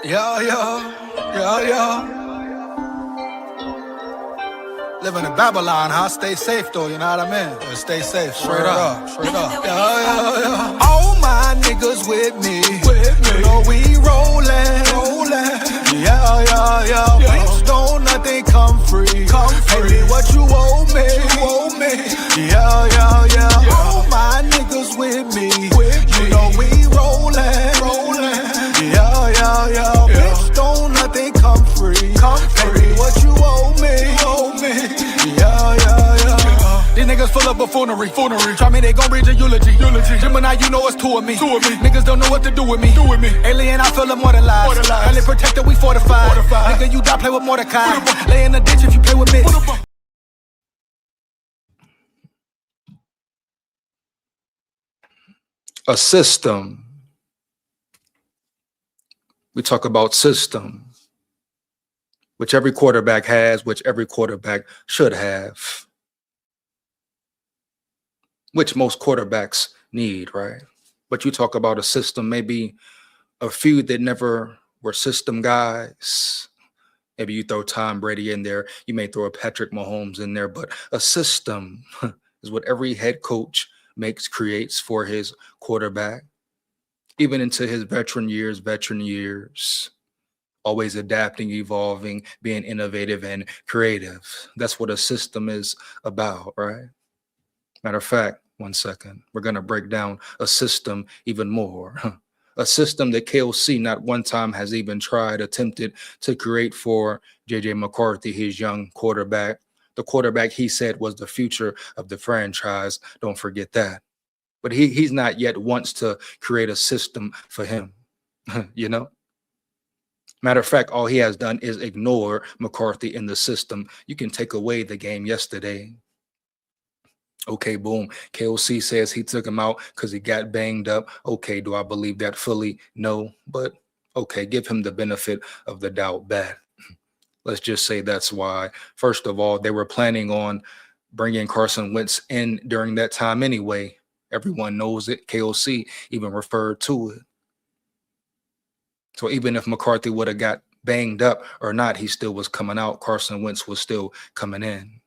Yeah, yeah, yeah, yeah. Living in Babylon, huh? Stay safe though, you know what I mean? Yeah, stay safe, straight up, straight up. Yeah, yeah, yeah. All my niggas with me. You know we rollin', rollin'. Yeah, yeah, yeah. Bitch, don't nothing come free. Pay me what you owe me, Yeah, yeah, yeah. All my niggas with me. You know we rollin', rollin'. Yeah, yeah, yeah. Bitch, don't nothing come free. Pay me what you owe me, Yeah, yeah, yeah. These niggas full of buffoonery. Try me, they gon' read your eulogy. Gemini, you know it's two of me. Niggas don't know what to do with me. Alien, I feel immortalized. Only protected, we fortified. Nigga, you die, play with Mordecai. Lay in the ditch if you play with me. A system. We talk about system, which every quarterback has, which every quarterback should have, which most quarterbacks need, right? But you talk about a system, maybe a few that never were system guys. Maybe you throw Tom Brady in there. You may throw a Patrick Mahomes in there, but a system is what every head coach creates for his quarterback, even into his veteran years, always adapting, evolving, being innovative and creative. That's what a system is about, right? Matter of fact, 1 second, we're going to break down a system even more. A system that KOC not one time has even attempted to create for JJ McCarthy, his young quarterback. The quarterback he said was the future of the franchise. Don't forget that. But he's not yet wants to create a system for him, you know? Matter of fact, all he has done is ignore McCarthy in the system. You can take away the game yesterday. Okay, boom. KOC says he took him out because he got banged up. Okay, do I believe that fully? No, but okay, give him the benefit of the doubt. Bad. Let's just say that's why. First of all, they were planning on bringing Carson Wentz in during that time anyway. Everyone knows it. KOC even referred to it. So even if McCarthy would have got banged up or not, he still was coming out. Carson Wentz was still coming in.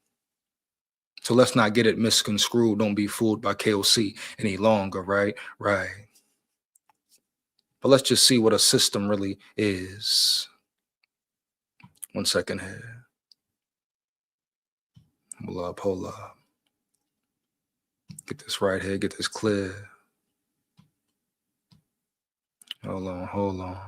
So let's not get it misconstrued. Don't be fooled by KOC any longer, right? Right. But let's just see what a system really is. 1 second here. Hold up. Get this right here. Get this clear. Hold on. Hold up.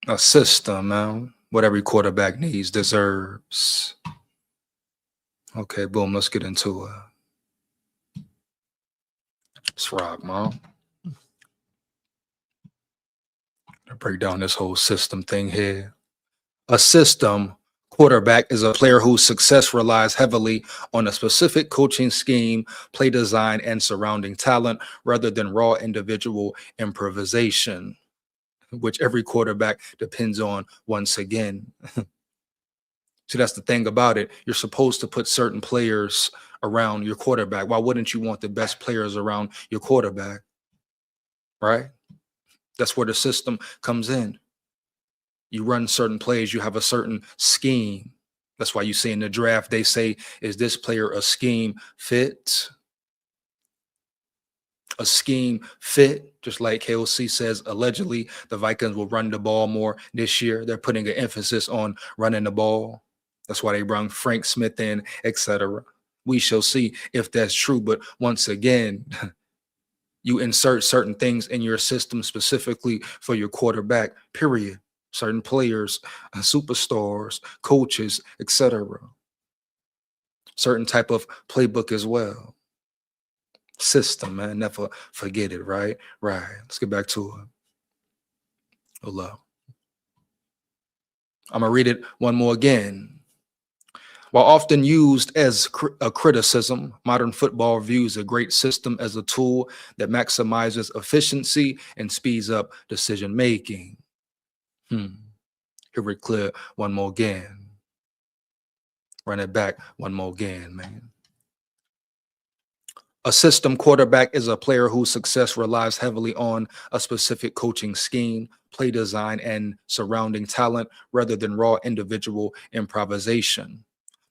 A system, man. What every quarterback needs, deserves. Okay, boom. Let's get into it. Let's rock, man. I'll break down this whole system thing here. A system quarterback is a player whose success relies heavily on a specific coaching scheme, play design, and surrounding talent rather than raw individual improvisation, which every quarterback depends on once again. So that's the thing about it. You're supposed to put certain players around your quarterback. Why wouldn't you want the best players around your quarterback? Right? That's where the system comes in. You run certain plays, you have a certain scheme. That's why you see in the draft, they say, is this player a scheme fit? A scheme fit, just like KOC says, allegedly the Vikings will run the ball more this year. They're putting an emphasis on running the ball. That's why they brought Frank Smith in, etc. We shall see if that's true. But once again, you insert certain things in your system specifically for your quarterback, period. Certain players, superstars, coaches, etc. Certain type of playbook as well. System, man. Never forget it, right? Right. Let's get back to it. Hello. I'm going to read it one more again. While often used as a criticism, modern football views a great system as a tool that maximizes efficiency and speeds up decision making. Hear it clear one more again. Run it back one more again, man. A system quarterback is a player whose success relies heavily on a specific coaching scheme, play design, and surrounding talent rather than raw individual improvisation.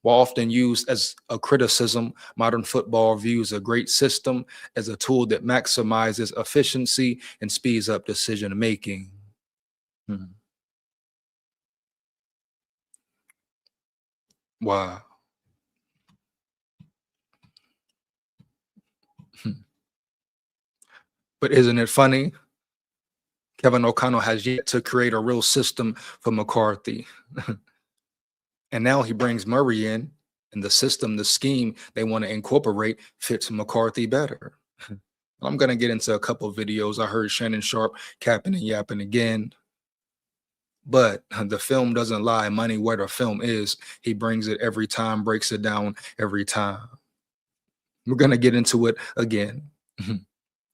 While often used as a criticism, modern football views a great system as a tool that maximizes efficiency and speeds up decision making. Hmm. Wow. Hmm. But isn't it funny? Kevin O'Connell has yet to create a real system for McCarthy. And now he brings Murray in, and the system, the scheme they want to incorporate fits McCarthy better. I'm going to get into a couple of videos. I heard Shannon Sharp capping and yapping again, but the film doesn't lie. Money where the film is. He brings it every time, breaks it down every time. We're going to get into it again.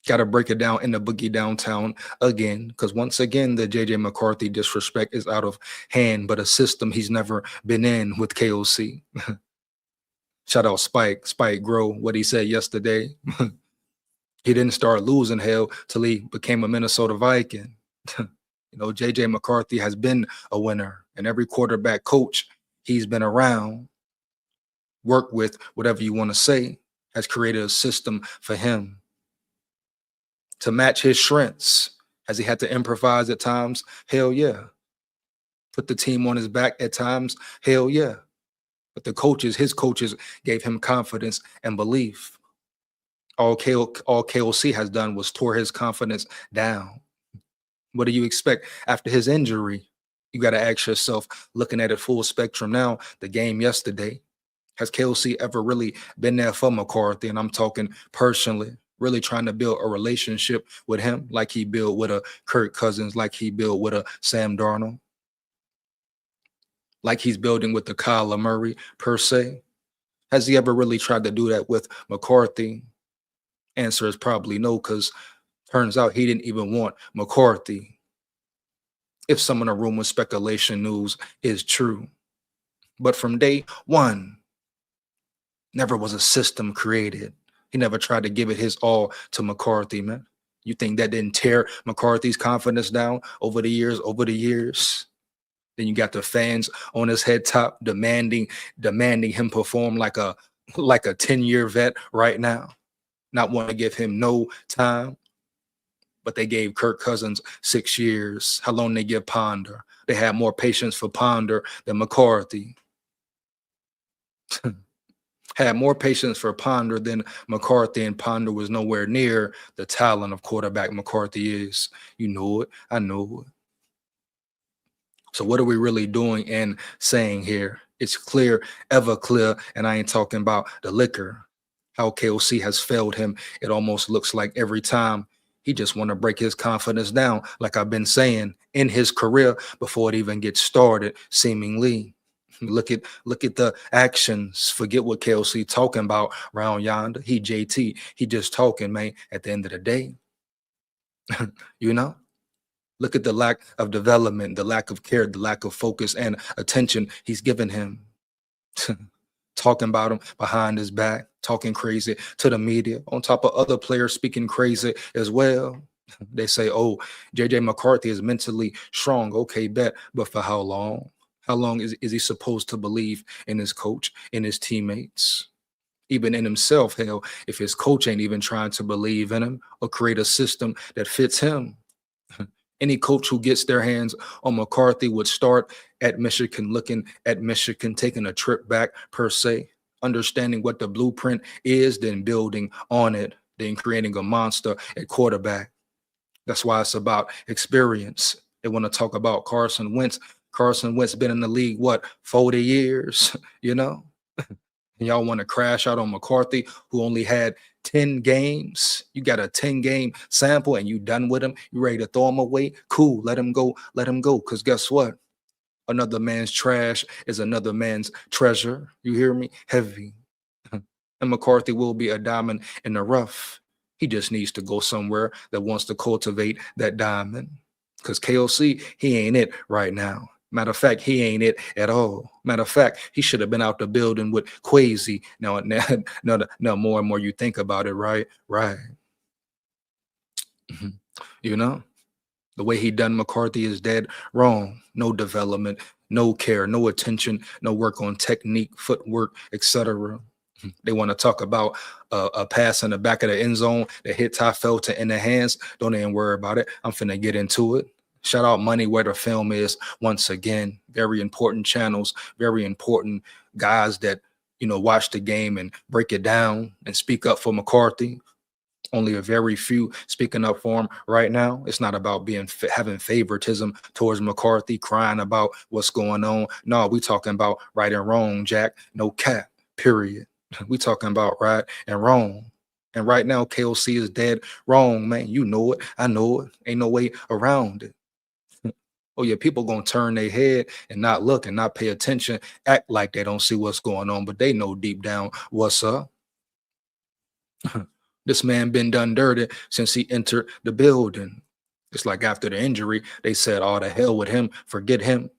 Got to break it down in the boogie downtown again, because once again, the JJ McCarthy disrespect is out of hand, but a system he's never been in with KOC. Shout out Spike Grow, what he said yesterday. He didn't start losing hell till he became a Minnesota Viking. JJ McCarthy has been a winner, and every quarterback coach he's been around, worked with, whatever you want to say, has created a system for him to match his strengths. Has he had to improvise at times? Hell yeah. Put the team on his back at times? Hell yeah. But his coaches gave him confidence and belief. All KOC has done was tore his confidence down. What do you expect after his injury? You got to ask yourself, looking at it full spectrum now, the game yesterday, has KOC ever really been there for McCarthy? And I'm talking personally, really trying to build a relationship with him like he built with a Kirk Cousins, like he built with a Sam Darnold, like he's building with the Kyler Murray per se. Has he ever really tried to do that with McCarthy? Answer is probably no, because turns out he didn't even want McCarthy. If some of the rumor speculation news is true. But from day one, never was a system created. He never tried to give it his all to McCarthy, man. You think that didn't tear McCarthy's confidence down over the years? Then you got the fans on his head top demanding him perform like a 10-year vet right now. Not want to give him no time. But they gave Kirk Cousins 6 years. How long they give Ponder? They had more patience for Ponder than McCarthy. Had more patience for Ponder than McCarthy, and Ponder was nowhere near the talent of quarterback McCarthy is. You know it. I know it. So what are we really doing and saying here? It's clear, ever clear, and I ain't talking about the liquor. How KOC has failed him. It almost looks like every time he just want to break his confidence down, like I've been saying, in his career before it even gets started, seemingly. Look at the actions. Forget what KOC talking about around yonder. He JT. He just talking, man, at the end of the day. Look at the lack of development, the lack of care, the lack of focus and attention he's given him. Talking about him behind his back, talking crazy to the media, on top of other players speaking crazy as well. They say, oh, JJ McCarthy is mentally strong. Okay, bet. But for how long? How long is he supposed to believe in his coach, in his teammates, even in himself? Hell, if his coach ain't even trying to believe in him or create a system that fits him. Any coach who gets their hands on McCarthy would start at Michigan, looking at Michigan, taking a trip back per se, understanding what the blueprint is, then building on it, then creating a monster at quarterback. That's why it's about experience. They want to talk about Carson Wentz. Carson Wentz been in the league, 40 years, And y'all want to crash out on McCarthy, who only had 10 games. You got a 10-game sample and you done with him. You ready to throw him away? Cool, let him go. Because guess what? Another man's trash is another man's treasure. You hear me? Heavy. And McCarthy will be a diamond in the rough. He just needs to go somewhere that wants to cultivate that diamond. Because KOC, he ain't it right now. Matter of fact, he ain't it at all. Matter of fact, he should have been out the building with Quasi. Now, no, more and more you think about it, right? Right. Mhm. You know, the way he done McCarthy is dead wrong. No development, no care, no attention, no work on technique, footwork, etc. They want to talk about a pass in the back of the end zone that hit Ty Felton in the hands. Don't even worry about it. I'm finna get into it. Shout out Money where the film is. Once again, very important channels, very important guys that, watch the game and break it down and speak up for McCarthy. Only a very few speaking up for him right now. It's not about having favoritism towards McCarthy, crying about what's going on. No, we talking about right and wrong, Jack. No cap, period. We talking about right and wrong. And right now, KOC is dead wrong, man. You know it. I know it. Ain't no way around it. Oh, yeah, people gonna turn their head and not look and not pay attention, act like they don't see what's going on, but they know deep down what's up. This man been done dirty since he entered the building. It's like after the injury, they said, "Oh, the hell with him, forget him.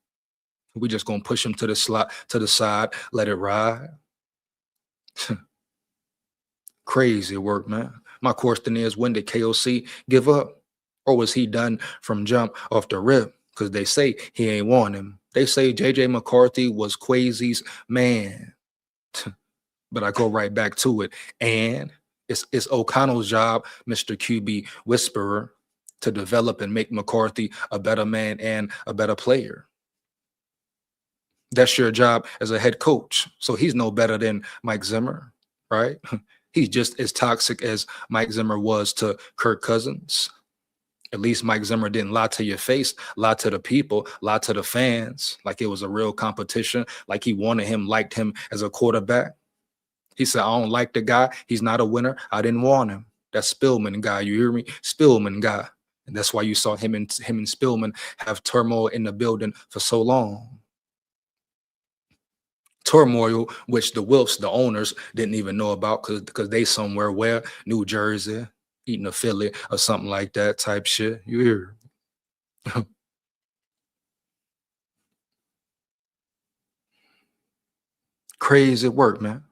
We just gonna push him to the side, let it ride." Crazy work, man. My question is, when did KOC give up? Or was he done from jump off the rip? Because they say he ain't want him. They say JJ McCarthy was Quasi's man. But I go right back to it. And it's O'Connell's job, Mr. QB Whisperer, to develop and make McCarthy a better man and a better player. That's your job as a head coach. So he's no better than Mike Zimmer, right? He's just as toxic as Mike Zimmer was to Kirk Cousins. At least Mike Zimmer didn't lie to your face, lie to the people, lie to the fans, like it was a real competition, like he wanted him, liked him as a quarterback. He said, I don't like the guy. He's not a winner. I didn't want him. That's Spillman guy. You hear me? Spillman guy. And that's why you saw him and Spillman have turmoil in the building for so long. Turmoil, which the Wilfs, the owners, didn't even know about because they somewhere where New Jersey, eating a Philly or something like that type shit. You hear? Crazy work, man.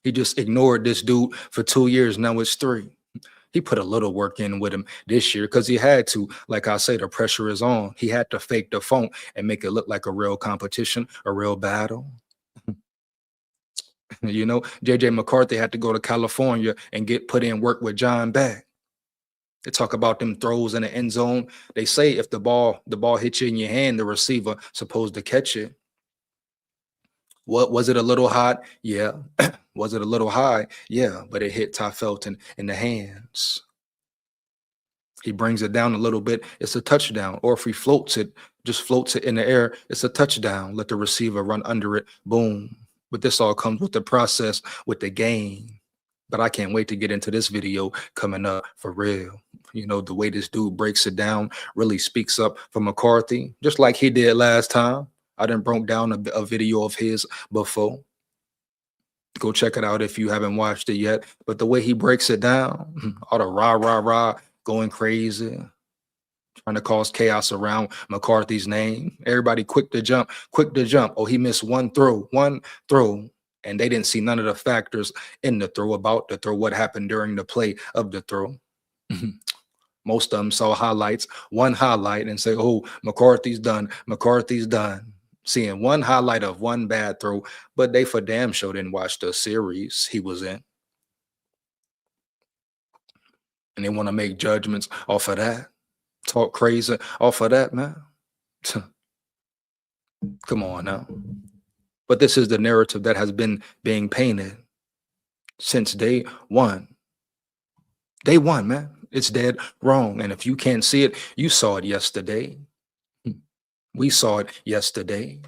He just ignored this dude for 2 years. Now it's 3. He put a little work in with him this year because he had to. Like I say, the pressure is on. He had to fake the funk and make it look like a real competition, a real battle. JJ McCarthy had to go to California and get put in work with John Beck. They talk about them throws in the end zone. They say if the ball hits you in your hand, the receiver supposed to catch it. What was it a little hot? Yeah. Was it a little high? Yeah, but it hit Ty Felton in the hands. He brings it down a little bit, it's a touchdown. Or if he just floats it in the air, it's a touchdown. Let the receiver run under it, boom. But this all comes with the process, with the game. But I can't wait to get into this video coming up for real. The way this dude breaks it down really speaks up for McCarthy, just like he did last time. I done broke down a video of his before. Go check it out if you haven't watched it yet. But the way he breaks it down, all the rah, rah, rah, going crazy, trying to cause chaos around McCarthy's name. Everybody quick to jump. Oh, he missed one throw. And they didn't see none of the factors in the throw, about the throw, what happened during the play of the throw. Most of them saw highlights, one highlight, and say, oh, McCarthy's done. Seeing one highlight of one bad throw, but they for damn sure didn't watch the series he was in. And they want to make judgments off of that. Talk crazy off of that, man. Come on now. But this is the narrative that has been being painted since day one. Day one, man. It's dead wrong. And if you can't see it, you saw it yesterday. We saw it yesterday.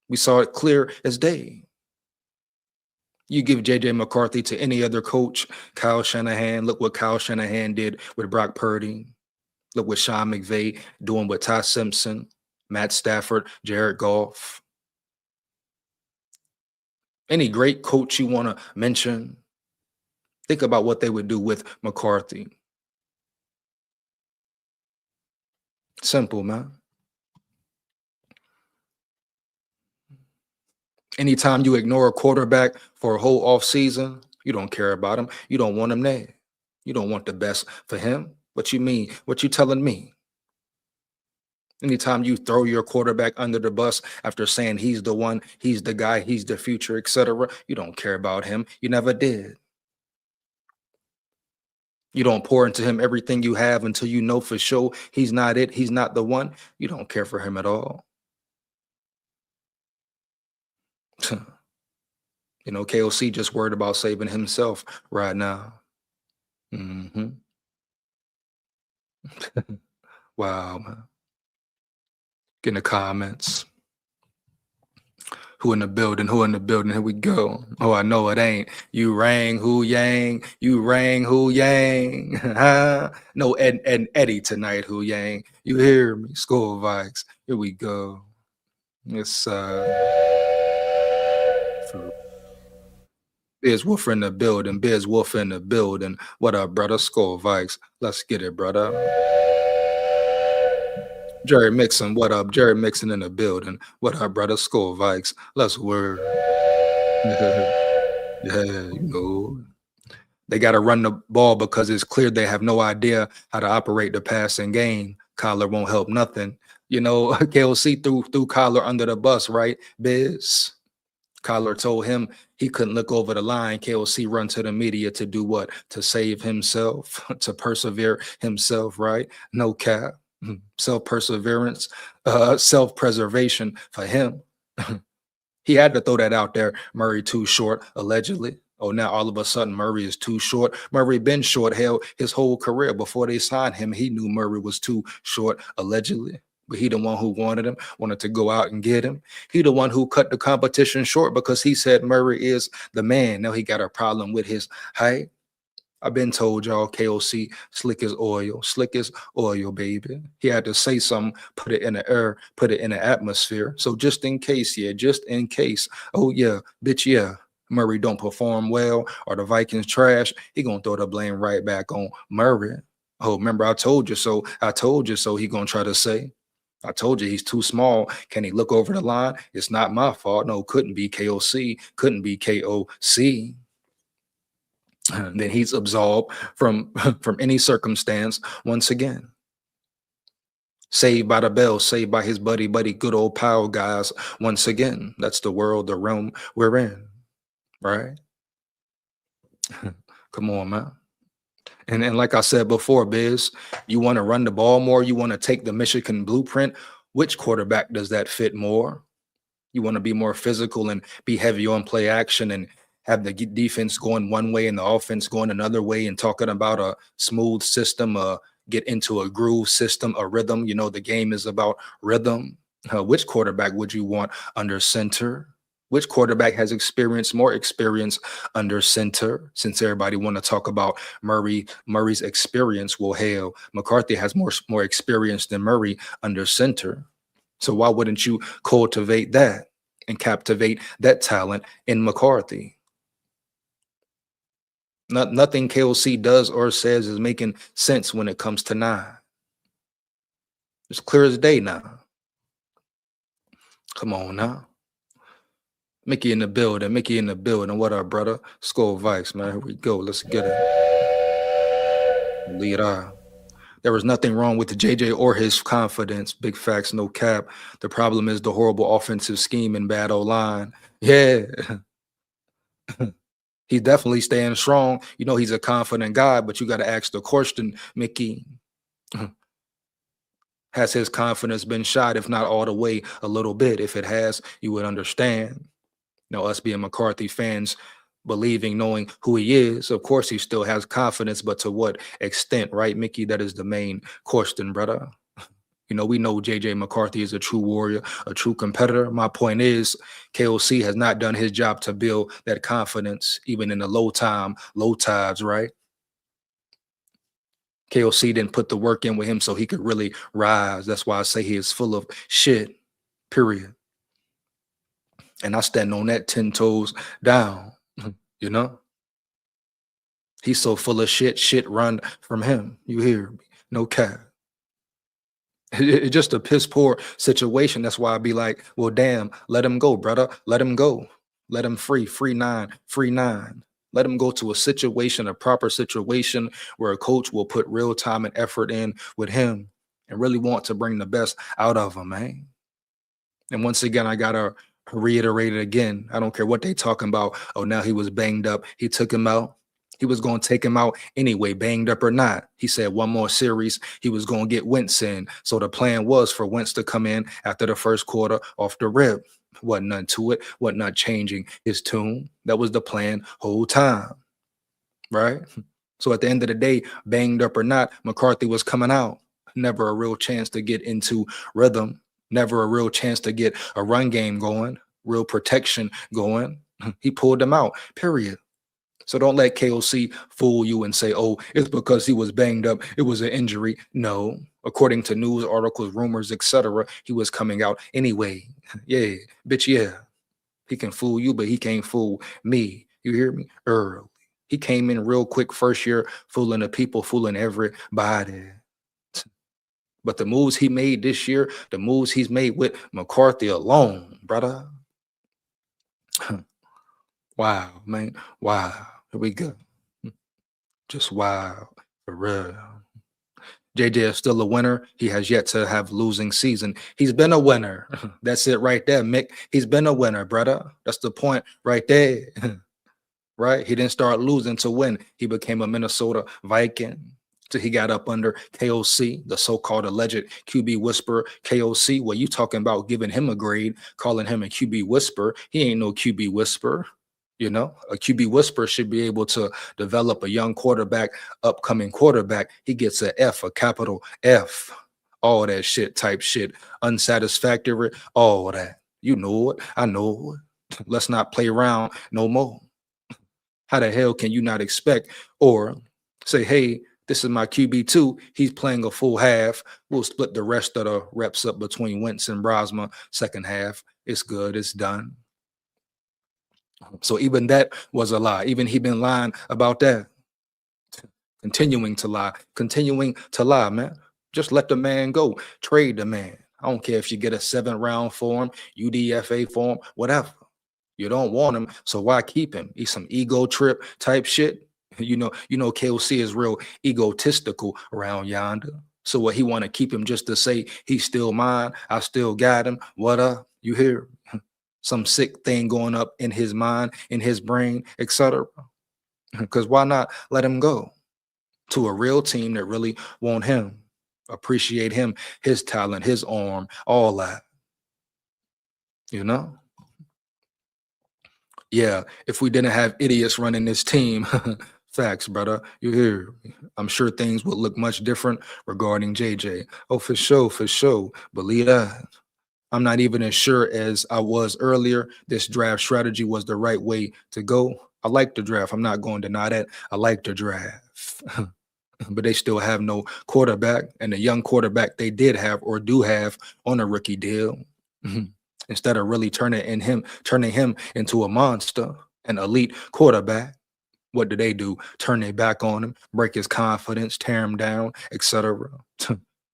We saw it clear as day. You give JJ McCarthy to any other coach, Kyle Shanahan. Look what Kyle Shanahan did with Brock Purdy. Look what Sean McVay doing with Ty Simpson, Matt Stafford, Jared Goff. Any great coach you want to mention, think about what they would do with McCarthy. Simple, man. Anytime you ignore a quarterback for a whole off season, you don't care about him. You don't want him there. You don't want the best for him. What you mean? What you telling me? Anytime you throw your quarterback under the bus after saying he's the one, he's the guy, he's the future, etc., you don't care about him. You never did. You don't pour into him everything you have until you know for sure he's not it, he's not the one. You don't care for him at all. You know, KOC just worried about saving himself right now. Hmm. Wow, man. Get in the comments. Who in the building? Who in the building? Here we go. Oh, I know it ain't. You rang who yang. You rang who yang. Huh? No, and Eddie tonight, who yang. You hear me? SKOL Vikes. Here we go. It's Biz Wolf in the building. Biz Wolf in the building. What up, brother? SKOL Vikes. Let's get it, brother. Jerry Mixon, what up? Jerry Mixon in the building. What up, brother? SKOL Vikes. Let's word. Yeah, you know. They got to run the ball because it's clear they have no idea how to operate the passing game. Kyler won't help nothing. You know, KOC threw Kyler under the bus, right? Biz. Kyler told him he couldn't look over the line. KOC run to the media to do what? To save himself, to persevere himself, right? No cap. Self-perseverance, self-preservation for him. He had to throw that out there. Murray too short, allegedly. Oh, now all of a sudden Murray is too short. Murray been short hell his whole career. Before they signed him, he knew Murray was too short, allegedly. But he the one who wanted him, wanted to go out and get him. He the one who cut the competition short because he said Murray is the man. Now he got a problem with his height. I've been told y'all KOC slick as oil, baby. He had to say something, put it in the air, put it in the atmosphere. So just in case, yeah, just in case. Oh yeah, bitch, yeah. Murray don't perform well or the Vikings trash, he gonna throw the blame right back on Murray. Oh, remember I told you so. I told you so. He gonna try to say. I told you he's too small. Can he look over the line? It's not my fault. No, couldn't be KOC. Couldn't be KOC. Then he's absolved from from any circumstance once again. Saved by the bell, saved by his buddy, good old pal guys once again. That's the world, the realm we're in, right? Come on, man. And like I said before, Biz, you want to run the ball more, you want to take the Michigan blueprint. Which quarterback does that fit more? You want to be more physical and be heavy on play action and have the defense going one way and the offense going another way and talking about a smooth system, get into a groove system, a rhythm. You know, the game is about rhythm. Which quarterback would you want under center? Which quarterback has more experience under center? Since everybody want to talk about Murray's experience, well, hell, McCarthy has more experience than Murray under center. So why wouldn't you cultivate that and captivate that talent in McCarthy? Nothing KOC does or says is making sense when it comes to 9. It's clear as day now. Come on now. Mickey in the building. Mickey in the building. What up, brother? SKOL Vikes, man. Here we go. Let's get it. Lead on. There was nothing wrong with the JJ or his confidence. Big facts, no cap. The problem is the horrible offensive scheme and bad O-line. Yeah. He's definitely staying strong. You know, he's a confident guy, but you got to ask the question, Mickey. Has his confidence been shot, if not all the way, a little bit? If it has, you would understand. You know, us being McCarthy fans, believing, knowing who he is, of course he still has confidence, but to what extent, right, Mickey? That is the main question, brother. You know, we know JJ McCarthy is a true warrior, a true competitor. My point is KOC has not done his job to build that confidence, even in the low tides, right? KOC didn't put the work in with him so he could really rise. That's why I say he is full of shit, period. And I stand on that 10 toes down, you know? He's so full of shit run from him. You hear me? No cap. It's just a piss poor situation. That's why I'd be like, well, damn, let him go, brother. Let him go. Let him free nine, free nine. Let him go to a situation, a proper situation where a coach will put real time and effort in with him and really want to bring the best out of him, man. And once again, I gotta reiterate it again. I don't care what they talking about. Oh, now he was banged up. He took him out. He was going to take him out anyway, banged up or not. He said one more series, he was going to get Wentz in. So the plan was for Wentz to come in after the first quarter off the rip. Wasn't none to it. Wasn't not changing his tune. That was the plan whole time, right? So at the end of the day, banged up or not, McCarthy was coming out. Never a real chance to get into rhythm. Never a real chance to get a run game going, real protection going. He pulled them out, period. So don't let KOC fool you and say, oh, it's because he was banged up. It was an injury. No, according to news articles, rumors, etc., he was coming out anyway. Yeah, bitch, yeah. He can fool you, but he can't fool me. You hear me? Early. He came in real quick first year, fooling the people, fooling everybody. But the moves he made this year, the moves he's made with McCarthy alone, brother. Wow, man. Wow. Here we go. Just wow. For real. JJ is still a winner. He has yet to have losing season. He's been a winner. That's it right there, Mick. He's been a winner, brother. That's the point right there. Right? He didn't start losing to win. He became a Minnesota Viking. So he got up under KOC, the so-called alleged QB whisperer. KOC, well, you talking about giving him a grade, calling him a QB whisperer. He ain't no QB whisperer. You know, a QB whisperer should be able to develop a young quarterback, upcoming quarterback. He gets a F, a capital F, all that shit, type shit, unsatisfactory, all that. You know it. I know it. Let's not play around no more. How the hell can you not expect or say, hey, this is my QB2. He's playing a full half. We'll split the rest of the reps up between Wentz and Brosma second half. It's good. It's done. So even that was a lie. Even he been lying about that. Continuing to lie, man. Just let the man go. Trade the man. I don't care if you get a 7th round for him, UDFA for him, whatever. You don't want him, so why keep him? He's some ego trip type shit. You know, KOC is real egotistical around yonder. So what he want to keep him just to say he's still mine, I still got him. What up? You hear some sick thing going up in his mind, in his brain, etc. Because why not let him go to a real team that really want him, appreciate him, his talent, his arm, all that. You know? Yeah, if we didn't have idiots running this team, facts, brother. You hear? I'm sure things would look much different regarding JJ. Oh, for sure. Believe that. I'm not even as sure as I was earlier. This draft strategy was the right way to go. I like the draft. I'm not going to deny that. I like the draft. But they still have no quarterback. And the young quarterback they did have or do have on a rookie deal. Instead of really turning him into a monster, an elite quarterback. What do they do? Turn their back on him, break his confidence, tear him down, etc.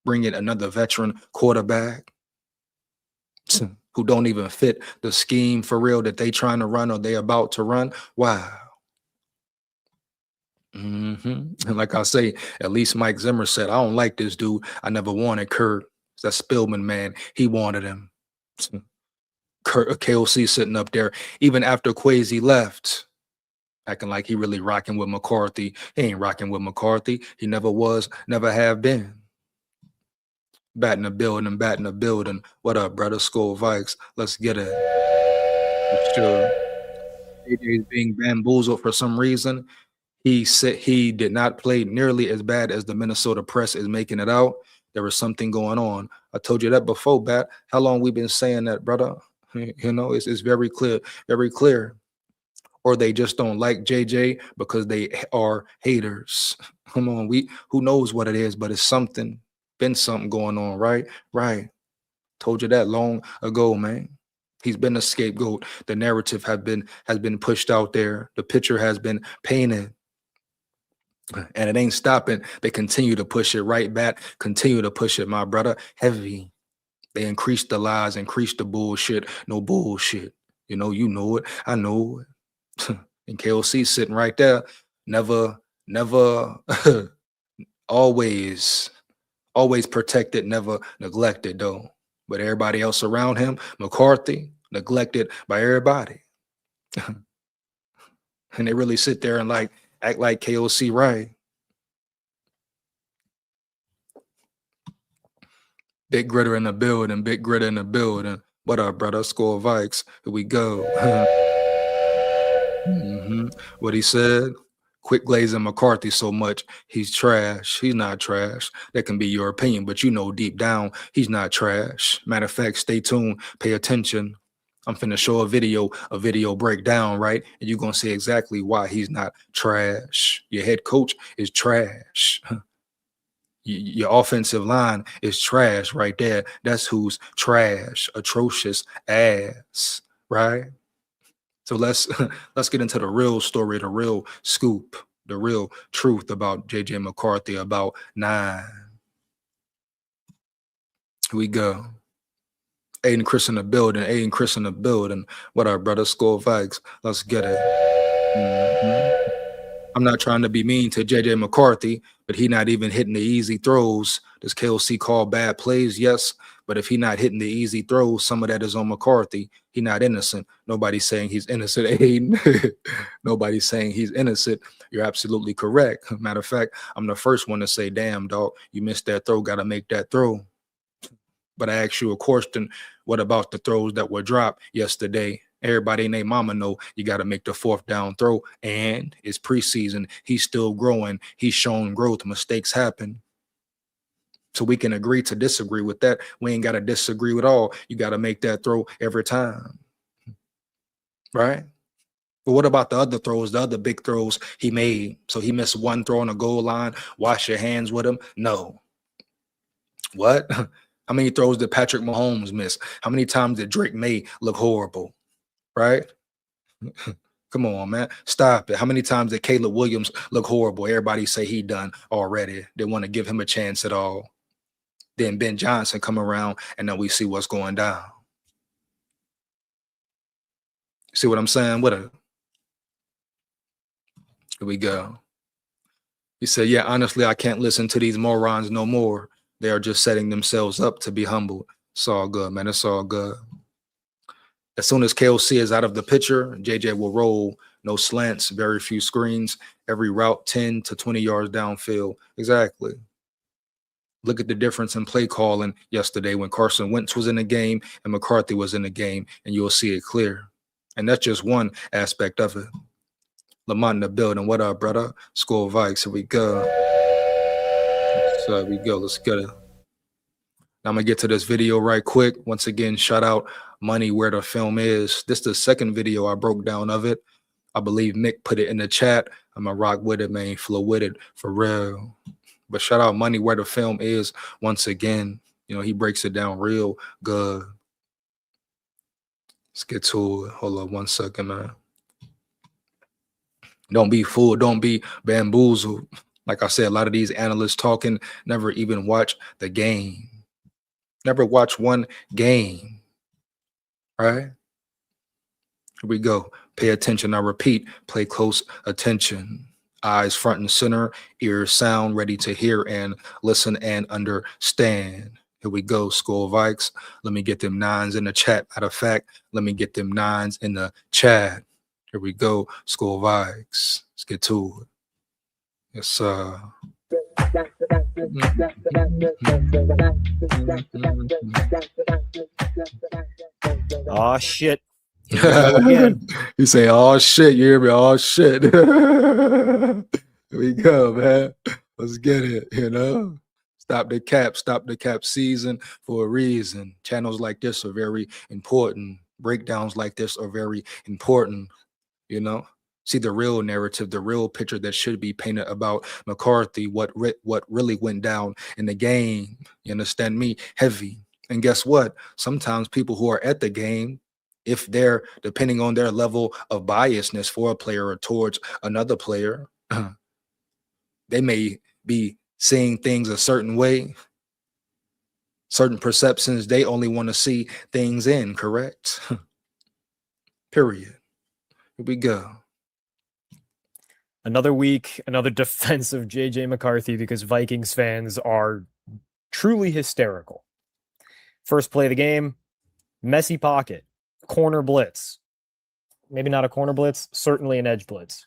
Bring in another veteran quarterback who don't even fit the scheme for real that they trying to run or they about to run. Wow. And like I say, at least Mike Zimmer said, I don't like this dude. I never wanted Kurt. That Spillman, man, he wanted him. KOC sitting up there, even after Kwesi left, acting like he really rocking with McCarthy. He ain't rocking with McCarthy. He never was, never have been. Batting the building. What up, brother? SKOL VIKES. Let's get it. For sure. AJ is being bamboozled for some reason. He said he did not play nearly as bad as the Minnesota press is making it out. There was something going on. I told you that before, Bat. How long we been saying that, brother? You know, it's very clear, very clear. Or they just don't like JJ because they are haters. Come on, who knows what it is, but it's something, been something going on, right? Right. Told you that long ago, man. He's been a scapegoat. The narrative has been pushed out there. The picture has been painted. And it ain't stopping. They continue to push it right back, continue to push it, my brother. Heavy. They increase the lies, increase the bullshit. No bullshit. You know it. I know it. And KOC sitting right there. Never, never, always protected, never neglected, though. But everybody else around him, McCarthy, neglected by everybody. And they really sit there and act like KOC right. Big Gritter in the building, Big Gritter in the building. What up, brother? SKOL VIKES. Here we go. What he said? Quit glazing McCarthy so much. He's trash. He's not trash. That can be your opinion, but you know deep down he's not trash. Matter of fact, stay tuned. Pay attention. I'm finna show a video breakdown, right? And you're gonna see exactly why he's not trash. Your head coach is trash. Your offensive line is trash right there. That's who's trash, atrocious ass, right? So let's get into the real story, the real scoop, the real truth about JJ McCarthy, about 9. Here we go. Aiden Chris in the building. Aiden Chris in the building. What up, brother? SKOL VIKES. Let's get it. I'm not trying to be mean to JJ McCarthy, but he not even hitting the easy throws. Does KOC call bad plays? Yes. But if he not hitting the easy throws, some of that is on McCarthy. He not innocent. Nobody's saying he's innocent, Aiden. Nobody's saying he's innocent. You're absolutely correct. Matter of fact, I'm the first one to say, damn, dog, you missed that throw. Got to make that throw. But I asked you a question. What about the throws that were dropped yesterday? Everybody and their mama know you got to make the 4th down throw. And it's preseason. He's still growing. He's showing growth. Mistakes happen. So we can agree to disagree with that. We ain't got to disagree with all. You got to make that throw every time. Right? But what about the other throws, the other big throws he made? So he missed one throw on the goal line. Wash your hands with him? No. What? How many throws did Patrick Mahomes miss? How many times did Drake May look horrible? Right? Come on, man. Stop it. How many times did Caleb Williams look horrible? Everybody say he done already. They want to give him a chance at all. Then Ben Johnson come around, and then we see what's going down. See what I'm saying? Here we go. He said, yeah, honestly, I can't listen to these morons no more. They are just setting themselves up to be humbled. It's all good, man. It's all good. As soon as KOC is out of the picture, JJ will roll. No slants, very few screens. Every route 10 to 20 yards downfield. Exactly. Look at the difference in play calling yesterday when Carson Wentz was in the game and McCarthy was in the game, and you'll see it clear. And that's just one aspect of it. Lamont in the building. What up, brother? SKOL VIKES. Here we go. So we go. Let's get it. Now I'm gonna get to this video right quick. Once again, shout out Money Where the Film Is. This is the second video I broke down of it. I believe Mick put it in the chat. I'm gonna rock with it, man. Flow with it for real. But shout out Money Where the Film Is once again. You know, he breaks it down real good. Let's get to it. Hold up 1 second, man. Don't be fooled. Don't be bamboozled. Like I said, a lot of these analysts talking never even watch the game. Never watch one game. Right? Here we go. Pay attention. I repeat, pay close attention. Eyes front and center, ears sound, ready to hear and listen and understand. Here we go, SKOL VIKES. Let me get them 9s in the chat. Matter of fact, let me get them 9s in the chat. Here we go, SKOL VIKES. Let's get to it. Yes, sir. Oh shit. You say, oh shit, you hear me? Oh shit. Here we go, man. Let's get it, you know? Stop the cap season for a reason. Channels like this are very important. Breakdowns like this are very important, you know? See the real narrative, the real picture that should be painted about McCarthy, what really went down in the game. You understand me? Heavy. And guess what? Sometimes people who are at the game, if they're depending on their level of biasness for a player or towards another player, They may be seeing things a certain way, certain perceptions they only want to see things in, correct? Period. Here we go. Another week, another defensive JJ McCarthy because Vikings fans are truly hysterical. First play of the game, messy pocket, corner blitz. Maybe not a corner blitz, certainly an edge blitz.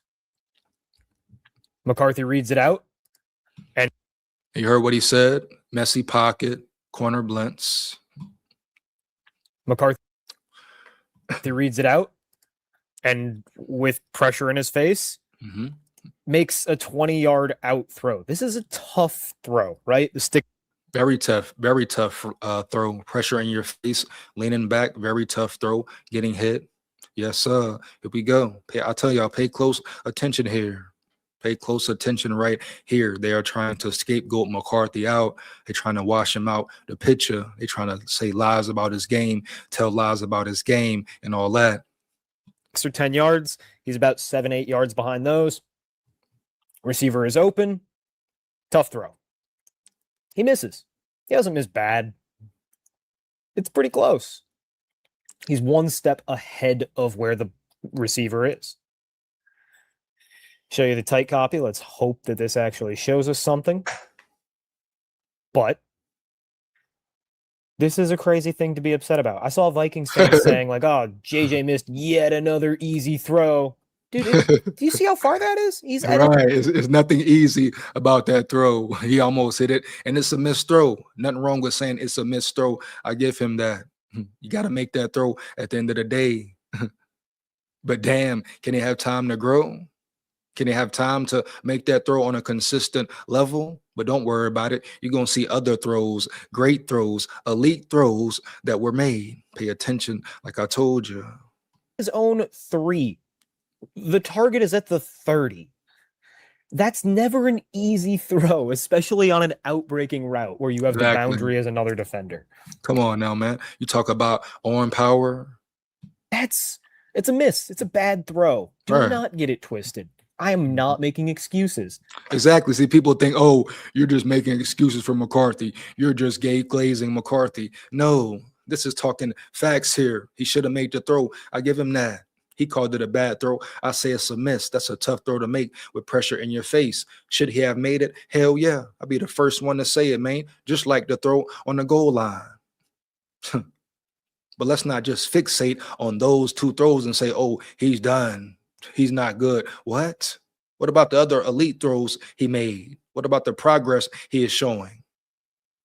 McCarthy reads it out. And you heard what he said? Messy pocket, corner blitz. McCarthy reads it out. And with pressure in his face, makes a 20-yard out throw. This is a tough throw, right? The stick. Very tough throw. Pressure in your face, leaning back, very tough throw, getting hit. Yes, sir. Here we go. I tell y'all, pay close attention here. Pay close attention right here. They are trying to scapegoat McCarthy out. They're trying to wash him out the picture. They're trying to say lies about his game, tell lies about his game, and all that. Extra 10 yards. He's about 7-8 yards behind those. Receiver is open. Tough throw. He misses. He doesn't miss bad. It's pretty close. He's one step ahead of where the receiver is. Show you the tight copy. Let's hope that this actually shows us something. But this is a crazy thing to be upset about. I saw Vikings fans saying like, oh, JJ missed yet another easy throw. Dude, do you see how far that is? He's right. It's nothing easy about that throw. He almost hit it, and it's a missed throw. Nothing wrong with saying it's a missed throw. I give him that. You got to make that throw at the end of the day. But damn, can he have time to grow? Can he have time to make that throw on a consistent level? But don't worry about it. You're going to see other throws, great throws, elite throws that were made. Pay attention, like I told you. His own 3. The target is at the 30. That's never an easy throw, especially on an outbreaking route where you have the boundary as another defender. Come on now, man. You talk about arm power. It's a miss. It's a bad throw. Do not get it twisted. I am not making excuses. Exactly. See, people think, oh, you're just making excuses for McCarthy. You're just glazing McCarthy. No, this is talking facts here. He should have made the throw. I give him that. He called it a bad throw. I say it's a miss. That's a tough throw to make with pressure in your face. Should he have made it? Hell yeah. I'll be the first one to say it, man. Just like the throw on the goal line. But let's not just fixate on those 2 throws and say, oh, he's done. He's not good. What? What about the other elite throws he made? What about the progress he is showing?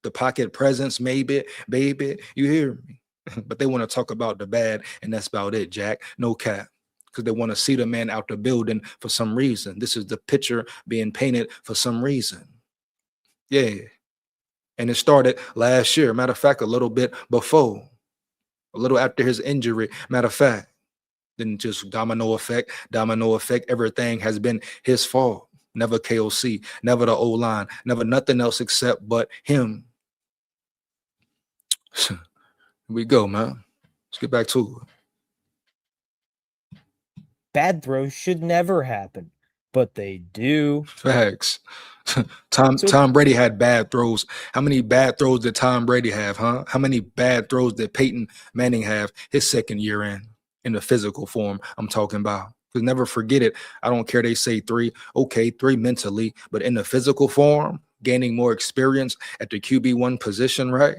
The pocket presence, maybe, baby. You hear me? But they want to talk about the bad, and that's about it, Jack. No cap. Because they want to see the man out the building for some reason. This is the picture being painted for some reason. Yeah. And it started last year. Matter of fact, a little bit before. A little after his injury. Matter of fact. Then just domino effect. Everything has been his fault. Never KOC. Never the O-line. Never nothing else except but him. Here we go, man. Let's get back to it. Bad throws should never happen, but they do. Facts. Tom Brady had bad throws. How many bad throws did Tom Brady have, huh? How many bad throws did Peyton Manning have his second year in the physical form I'm talking about? Because never forget it. I don't care. They say 3. Okay, 3 mentally, but in the physical form, gaining more experience at the QB1 position, right?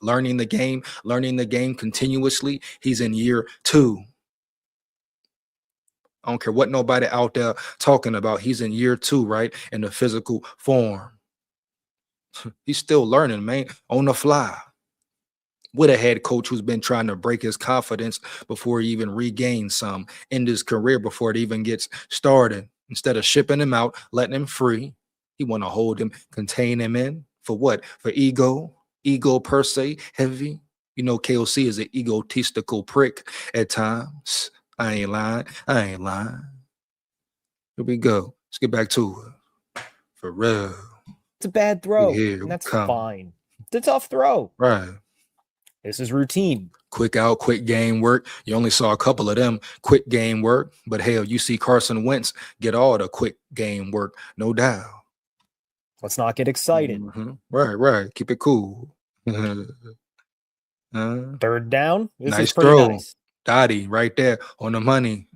Learning the game continuously. He's in year 2. I don't care what nobody out there talking about. He's in year 2, right? In the physical form. He's still learning, man, on the fly. With a head coach who's been trying to break his confidence before he even regains some in his career, before it even gets started. Instead of shipping him out, letting him free, he want to hold him, contain him in. For what? For ego per se, heavy. You know, KOC is an egotistical prick at times. I ain't lying. Here we go. Let's get back to it. For real. It's a bad throw. And that's fine. It's a tough throw. Right. This is routine. Quick out, quick game work. You only saw a couple of them. Quick game work. But hell, you see Carson Wentz get all the quick game work. No doubt. Let's not get excited. Right. Keep it cool. Third down. This Nice is pretty throw. nice. Dottie right there on the money.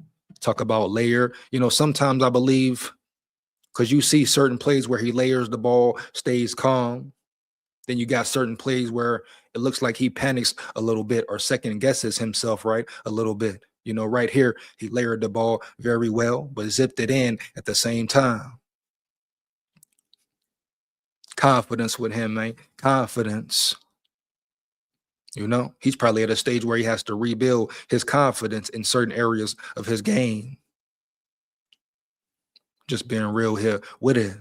Talk about layer. You know, sometimes I believe because you see certain plays where he layers the ball, stays calm. Then you got certain plays where it looks like he panics a little bit or second guesses himself, right? A little bit. You know, right here, he layered the ball very well, but zipped it in at the same time. Confidence with him, man. Confidence. You know, he's probably at a stage where he has to rebuild his confidence in certain areas of his game. Just being real here with it.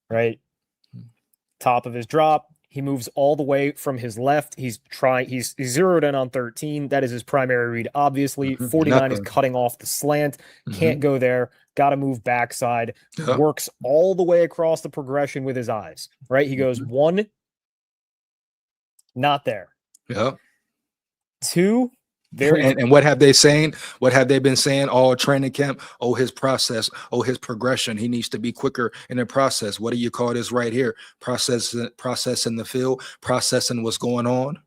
Right. Top of his drop. He moves all the way from his left. He's zeroed in on 13. That is his primary read. Obviously, 49 is cutting off the slant. Can't go there. Got to move backside. Works all the way across the progression with his eyes. Right. He goes 1, not there. Yep. 2, very. And what have they saying? What have they been saying all training camp? Oh, his process. Oh, his progression. He needs to be quicker in the process. What do you call this right here? Processing the field, processing what's going on,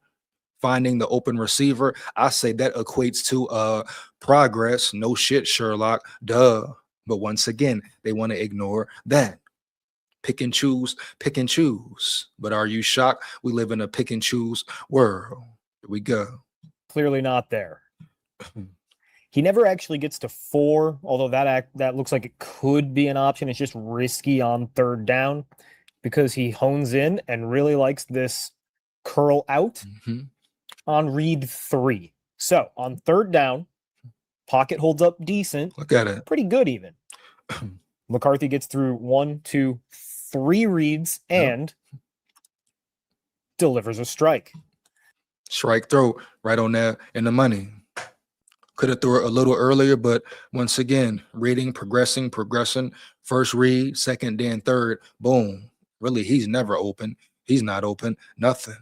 finding the open receiver. I say that equates to progress. No shit, Sherlock. Duh. But once again, they want to ignore that. Pick and choose, pick and choose. But are you shocked? We live in a pick and choose world. Here we go. Clearly not there. He never actually gets to 4, although that looks like it could be an option. It's just risky on third down because he hones in and really likes this curl out on read 3. So on third down, pocket holds up decent. Look at it. Pretty good even. McCarthy gets through 1, 2, 3 reads and delivers a strike. Strike throw right on there in the money. Could have threw it a little earlier, but once again, reading, progressing. First read, second, then third. Boom. Really, he's never open. He's not open. Nothing.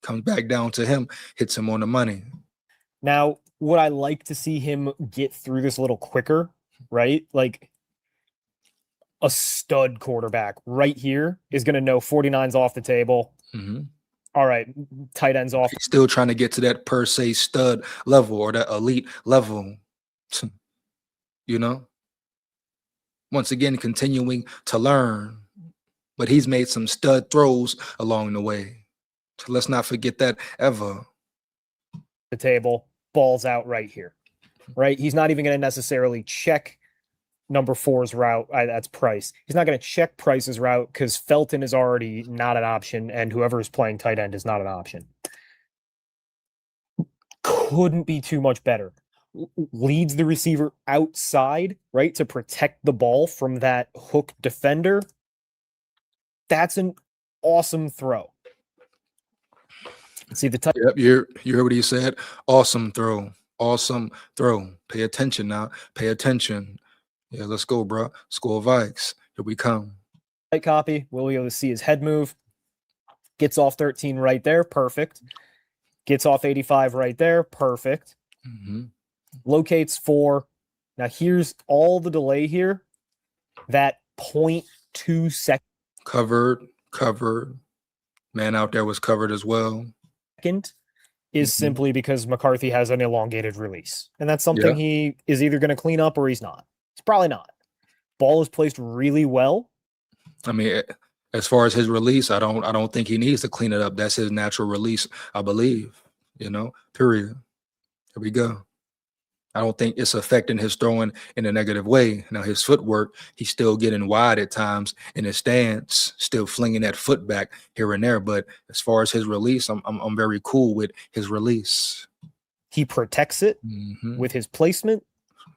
Comes back down to him, hits him on the money. Now, would I like to see him get through this a little quicker, right? Like a stud quarterback right here is going to know 49's off the table. All right, tight ends off. He's still trying to get to that per se stud level or that elite level. You know? Once again, continuing to learn. But he's made some stud throws along the way. So let's not forget that ever. The table, balls out right here. Right? He's not even going to necessarily check number 4's route. That's Price. He's not going to check Price's route because Felton is already not an option, and whoever is playing tight end is not an option. Couldn't be too much better. Leads the receiver outside, right, to protect the ball from that hook defender. That's an awesome throw. See the Yep, you heard what he said. Awesome throw. Awesome throw. Pay attention now. Pay attention. Yeah, let's go, bro. SKOL VIKES. Here we come. Right copy. We'll be able to see his head move. Gets off 13 right there. Perfect. Gets off 85 right there. Perfect. Locates 4. Now here's all the delay here. That 0.2 seconds. Covered. Man out there was covered as well. Second is simply because McCarthy has an elongated release. And that's something he is either going to clean up or he's not. It's probably not. Ball is placed really well. I mean, as far as his release, I don't think he needs to clean it up. That's his natural release, I believe. You know, period. Here we go. I don't think it's affecting his throwing in a negative way. Now his footwork, he's still getting wide at times in his stance, still flinging that foot back here and there. But as far as his release, I'm very cool with his release. He protects it with his placement.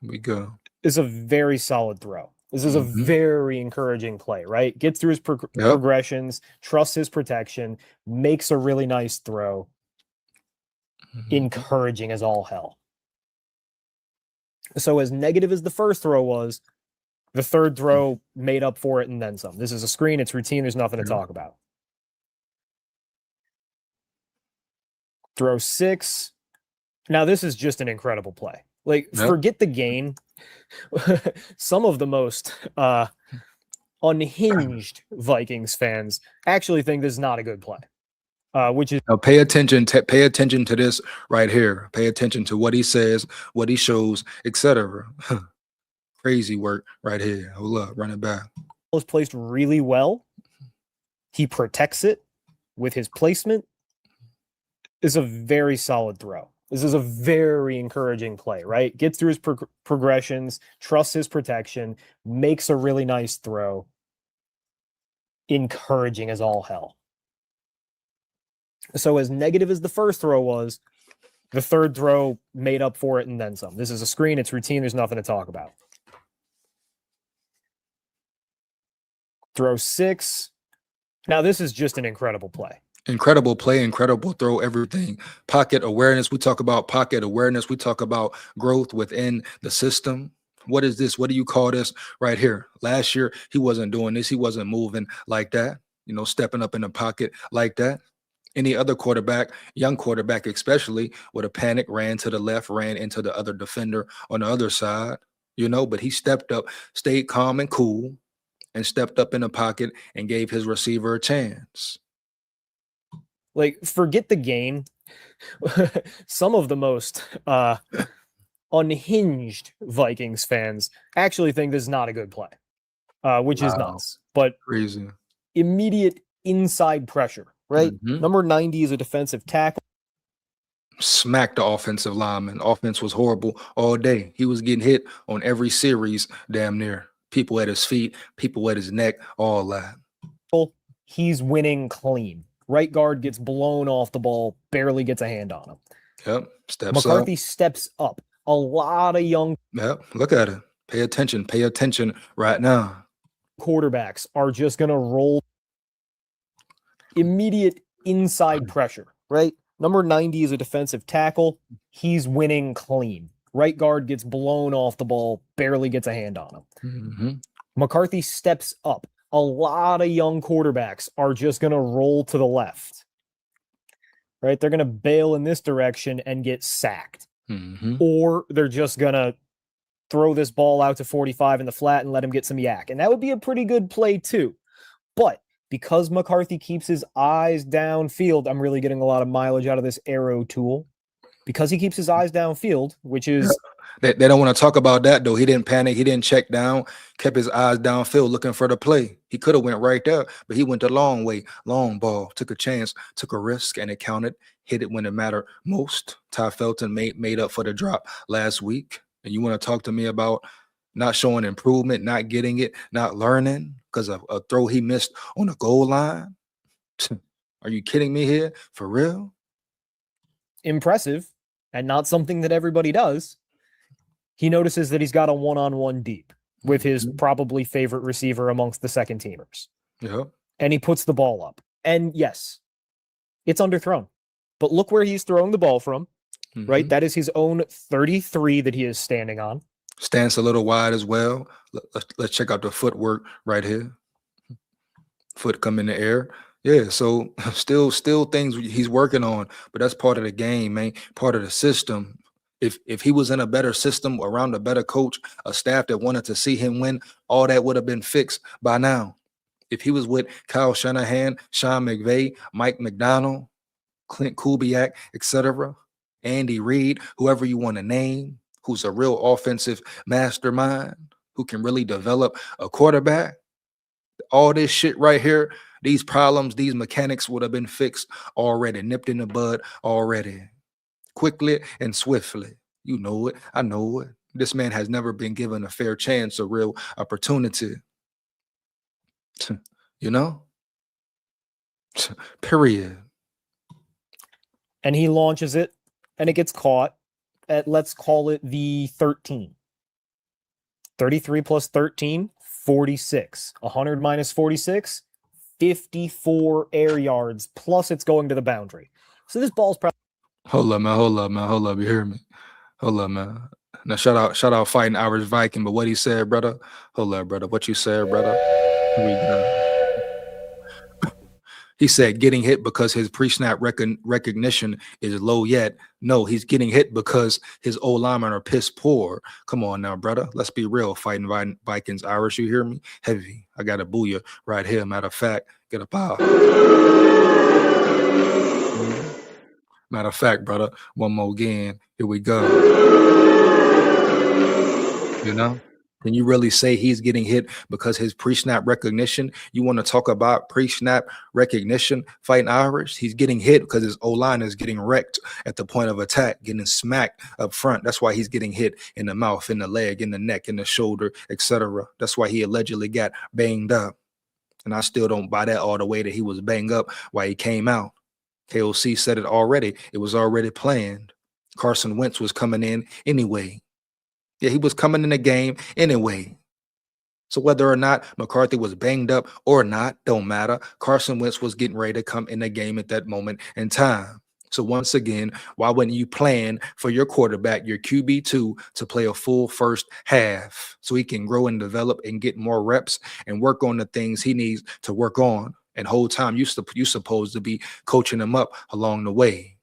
Here we go. Is a very solid throw. This is a very encouraging play, right? Gets through his progressions, trusts his protection, makes a really nice throw. Encouraging as all hell. So as negative as the first throw was, the third throw made up for it and then some. This is a screen. It's routine. There's nothing to talk about. Throw 6. Now this is just an incredible play. Like, forget the gain. Some of the most unhinged Vikings fans actually think this is not a good play, which is Now pay attention to this right here. Pay attention to what he says, what he shows, etc. Crazy work right here. Hold up, run it back. is placed really well. He protects it with his placement. Is a very solid throw. This is a very encouraging play, right? Gets through his progressions, trusts his protection, makes a really nice throw. Encouraging as all hell. So as negative as the first throw was, the third throw made up for it and then some. This is a screen. It's routine. There's nothing to talk about. Throw 6. Now, this is just an incredible play. Incredible play, incredible throw, everything. Pocket awareness. We talk about pocket awareness. We talk about growth within the system. What is this? What do you call this right here? Last year, he wasn't doing this. He wasn't moving like that, stepping up in the pocket like that. Any other quarterback, young quarterback especially, would have panicked, ran to the left, ran into the other defender on the other side, but he stepped up, stayed calm and cool, and stepped up in the pocket and gave his receiver a chance. Like, forget the gain. Some of the most unhinged Vikings fans actually think this is not a good play, which is nuts. But crazy. Immediate inside pressure, right? Number 90 is a defensive tackle. Smacked the offensive lineman. Offense was horrible all day. He was getting hit on every series, damn near. People at his feet, people at his neck, all that. He's winning clean. Right guard gets blown off the ball, barely gets a hand on him. Yep, steps McCarthy up. Steps up. A lot of young. Yep, look at it. Pay attention right now. Quarterbacks are just going to roll. Immediate inside pressure, right? Number 90 is a defensive tackle. He's winning clean. Right guard gets blown off the ball, barely gets a hand on him. McCarthy steps up. A lot of young quarterbacks are just going to roll to the left, right? They're going to bail in this direction and get sacked. Or they're just going to throw this ball out to 45 in the flat and let him get some yak. And that would be a pretty good play too. But because McCarthy keeps his eyes downfield, I'm really getting a lot of mileage out of this arrow tool. Because he keeps his eyes downfield, which is... They don't want to talk about that, though. He didn't panic. He didn't check down, kept his eyes downfield looking for the play. He could have went right there, but he went the long way, long ball, took a chance, took a risk, and it counted, hit it when it mattered most. Ty Felton made up for the drop last week. And you want to talk to me about not showing improvement, not getting it, not learning because of a throw he missed on the goal line? Are you kidding me here? For real? Impressive, and not something that everybody does. He notices that he's got a one-on-one deep with his probably favorite receiver amongst the second teamers. Yeah. And he puts the ball up. And yes, it's underthrown. But look where he's throwing the ball from, right? That is his own 33 that he is standing on. Stands a little wide as well. Let's check out the footwork right here. Foot come in the air. Yeah, so still things he's working on, but that's part of the game, man, part of the system. If he was in a better system, around a better coach, a staff that wanted to see him win, all that would have been fixed by now. If he was with Kyle Shanahan, Sean McVay, Mike McDonald, Clint Kubiak, etc., Andy Reid, whoever you want to name, who's a real offensive mastermind, who can really develop a quarterback, all this shit right here, these problems, these mechanics would have been fixed already, nipped in the bud already. Quickly and swiftly. You know it. I know it. This man has never been given a fair chance, a real opportunity. Period. And he launches it, and it gets caught at, let's call it the 13. 33 plus 13, 46. 100 minus 46, 54 air yards, plus it's going to the boundary. So this ball's probably... Hold up, man. You hear me? Hold up, man. Now, shout out Fighting Irish Viking, but what he said, brother? Hold up, brother. What you said, brother? Here we go. He said getting hit because his pre-snap recognition is low yet. No, he's getting hit because his old linemen are piss poor. Come on now, brother. Let's be real. Fighting Vikings Irish, you hear me? Heavy. I got a booyah right here. Matter of fact, get a pow. Matter of fact, brother, one more again. Here we go. You know? Can you really say he's getting hit because his pre-snap recognition? You want to talk about pre-snap recognition fighting Irish? He's getting hit because his O-line is getting wrecked at the point of attack, getting smacked up front. That's why he's getting hit in the mouth, in the leg, in the neck, in the shoulder, etc. That's why he allegedly got banged up. And I still don't buy that all the way that he was banged up while he came out. KOC said it already. It was already planned. Carson Wentz was coming in anyway. Yeah, he was coming in the game anyway. So whether or not McCarthy was banged up or not, don't matter. Carson Wentz was getting ready to come in the game at that moment in time. So once again, why wouldn't you plan for your quarterback, your QB2, to play a full first half so he can grow and develop and get more reps and work on the things he needs to work on? And whole time you supposed to be coaching him up along the way.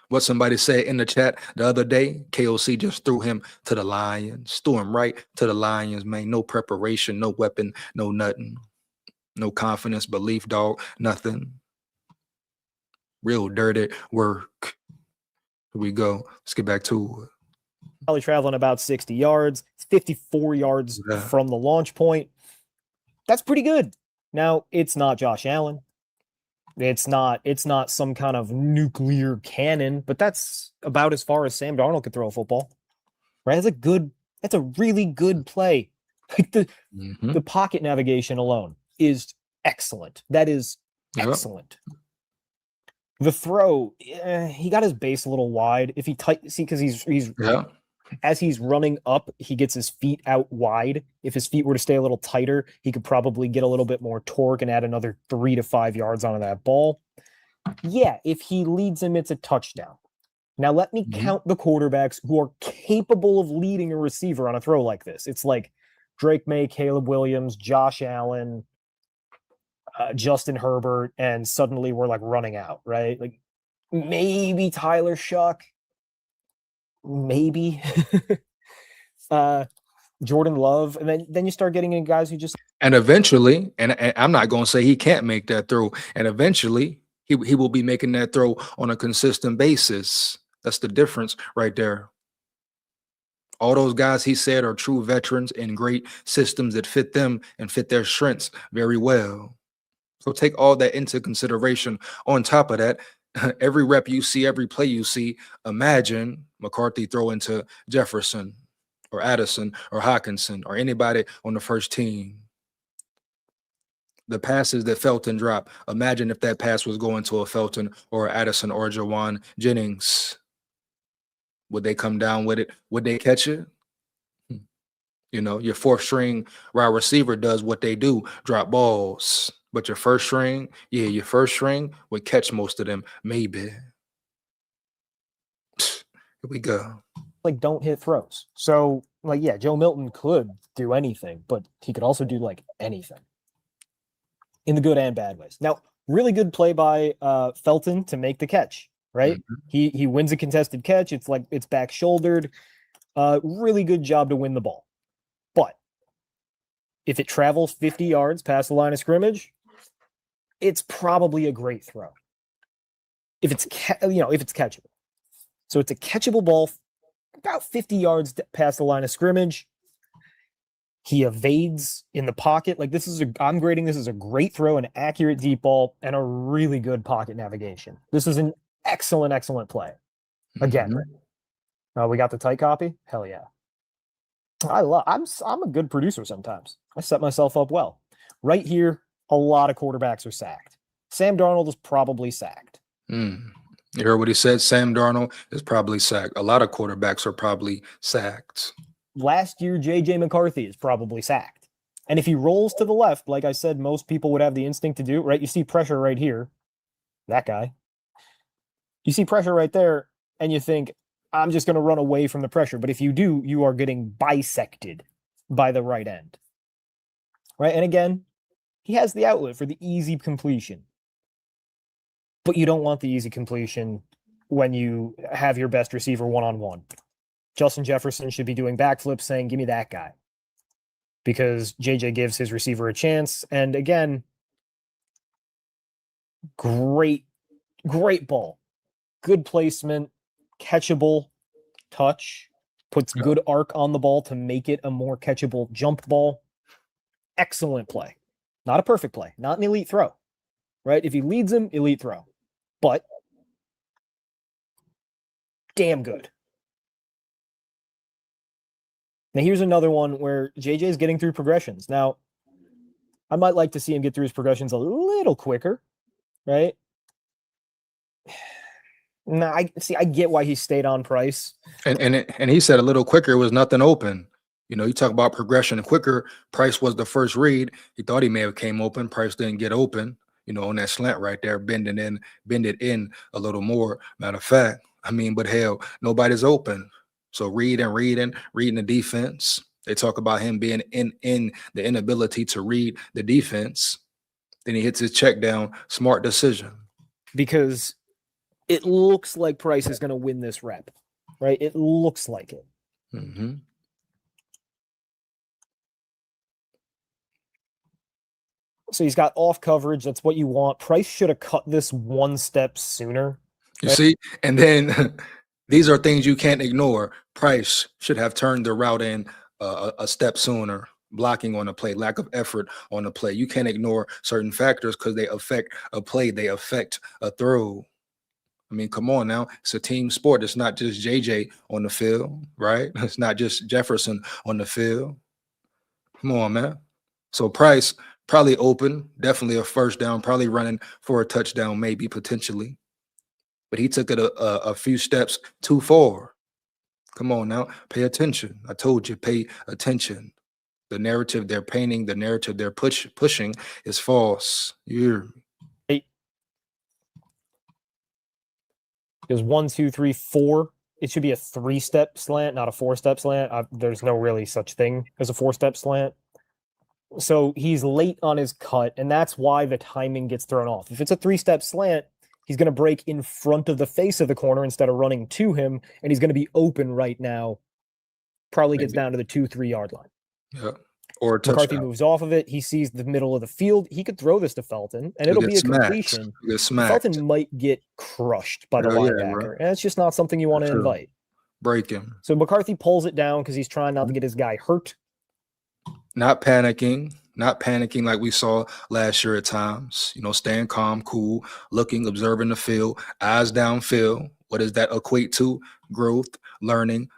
What somebody said in the chat the other day, KOC just threw him to the Lions, threw him right to the Lions, man. No preparation, no weapon, no nothing. No confidence, belief, dog, nothing. Real dirty work. Here we go. Let's get back to it. Probably traveling about 60 yards. It's 54 yards from the launch point. That's pretty good. Now, it's not Josh Allen. It's not some kind of nuclear cannon, but that's about as far as Sam Darnold could throw a football. Right? That's a really good play. Like the pocket navigation alone is excellent. That is excellent. The throw, he got his base a little wide. If he because he's as he's running up, he gets his feet out wide. If his feet were to stay a little tighter, he could probably get a little bit more torque and add another 3 to 5 yards onto that ball. Yeah, if he leads him, it's a touchdown. Now let me count the quarterbacks who are capable of leading a receiver on a throw like this. It's like Drake May, Caleb Williams, Josh Allen, Justin Herbert, and suddenly we're like running out, right? Like maybe Tyler Shuck. Maybe Jordan Love, and then you start getting in guys who just and eventually, and I'm not going to say he can't make that throw, and eventually he will be making that throw on a consistent basis. That's the difference right there. All those guys he said are true veterans in great systems that fit them and fit their strengths very well. So take all that into consideration. On top of that, every rep you see, every play you see, imagine McCarthy throwing to Jefferson or Addison or Hawkinson or anybody on the first team. The passes that Felton dropped, imagine if that pass was going to a Felton or Addison or Jawan Jennings. Would they come down with it? Would they catch it? You know, your fourth string wide receiver does what they do, drop balls. But your first string would catch most of them, maybe. Here we go. Like, don't hit throws. So, like, yeah, Joe Milton could do anything, but he could also do, like, anything. In the good and bad ways. Now, really good play by Felton to make the catch, right? He wins a contested catch. It's like, it's back-shouldered. Really good job to win the ball. But if it travels 50 yards past the line of scrimmage, it's probably a great throw. If it's catchable. So it's a catchable ball about 50 yards past the line of scrimmage. He evades in the pocket. Like I'm grading this as a great throw, an accurate deep ball, and a really good pocket navigation. This is an excellent, excellent play. Again, we got the tight copy. Hell yeah. I'm a good producer sometimes. I set myself up well. Right here, a lot of quarterbacks are sacked. Sam Darnold is probably sacked. You heard what he said? Sam Darnold is probably sacked. A lot of quarterbacks are probably sacked. Last year, J.J. McCarthy is probably sacked. And if he rolls to the left, like I said, most people would have the instinct to do, right? You see pressure right here. That guy. You see pressure right there, and you think, I'm just going to run away from the pressure. But if you do, you are getting bisected by the right end. Right? And again, He has the outlet for the easy completion. But you don't want the easy completion when you have your best receiver one-on-one. Justin Jefferson should be doing backflips saying, give me that guy. Because JJ gives his receiver a chance. And again, great ball. Good placement, catchable touch, puts good arc on the ball to make it a more catchable jump ball. Excellent play. Not a perfect play, not an elite throw, right? If he leads him, elite throw. But damn good. Now, here's another one where JJ is getting through progressions. Now, I might like to see him get through his progressions a little quicker, right? Now, I get why he stayed on Price. And he said a little quicker was nothing open. You know, you talk about progression quicker. Price was the first read. He thought he may have came open. Price didn't get open. You know, on that slant right there, bend it in a little more. Matter of fact, I mean, but hell, nobody's open. So reading the defense. They talk about him being in the inability to read the defense. Then he hits his check down. Smart decision. Because it looks like Price is going to win this rep, right? It looks like it. Mm-hmm. So he's got off coverage. That's what you want. Price should have cut this one step sooner. You see? And then these are things you can't ignore. Price should have turned the route in a step sooner. Blocking on a play, lack of effort on a play. You can't ignore certain factors because they affect a play. They affect a throw. I mean, come on now. It's a team sport. It's not just JJ on the field, right? It's not just Jefferson on the field. Come on, man. So Price probably open, definitely a first down, probably running for a touchdown, maybe potentially. But he took it a few steps too far. Come on now, pay attention. I told you, pay attention. The narrative they're painting, the narrative they're pushing is false. You hear me? There's 1, 2, 3, 4. It should be a 3-step slant, not a 4-step slant. There's no really such thing as a 4-step slant. So he's late on his cut, and that's why the timing gets thrown off. If it's a 3-step slant, he's going to break in front of the face of the corner instead of running to him, and he's going to be open right now. Probably gets down to the 2-3 yard line. Yeah. Or a McCarthy touchdown. moves off of it. He sees the middle of the field. He could throw this to Felton, and it'll be a completion. Felton might get crushed by the linebacker, and it's just not something you want to invite. Break him. So McCarthy pulls it down because he's trying not to get his guy hurt. Not panicking like we saw last year at times. You know, staying calm, cool, looking, observing the field, eyes downfield. What does that equate to? Growth, learning.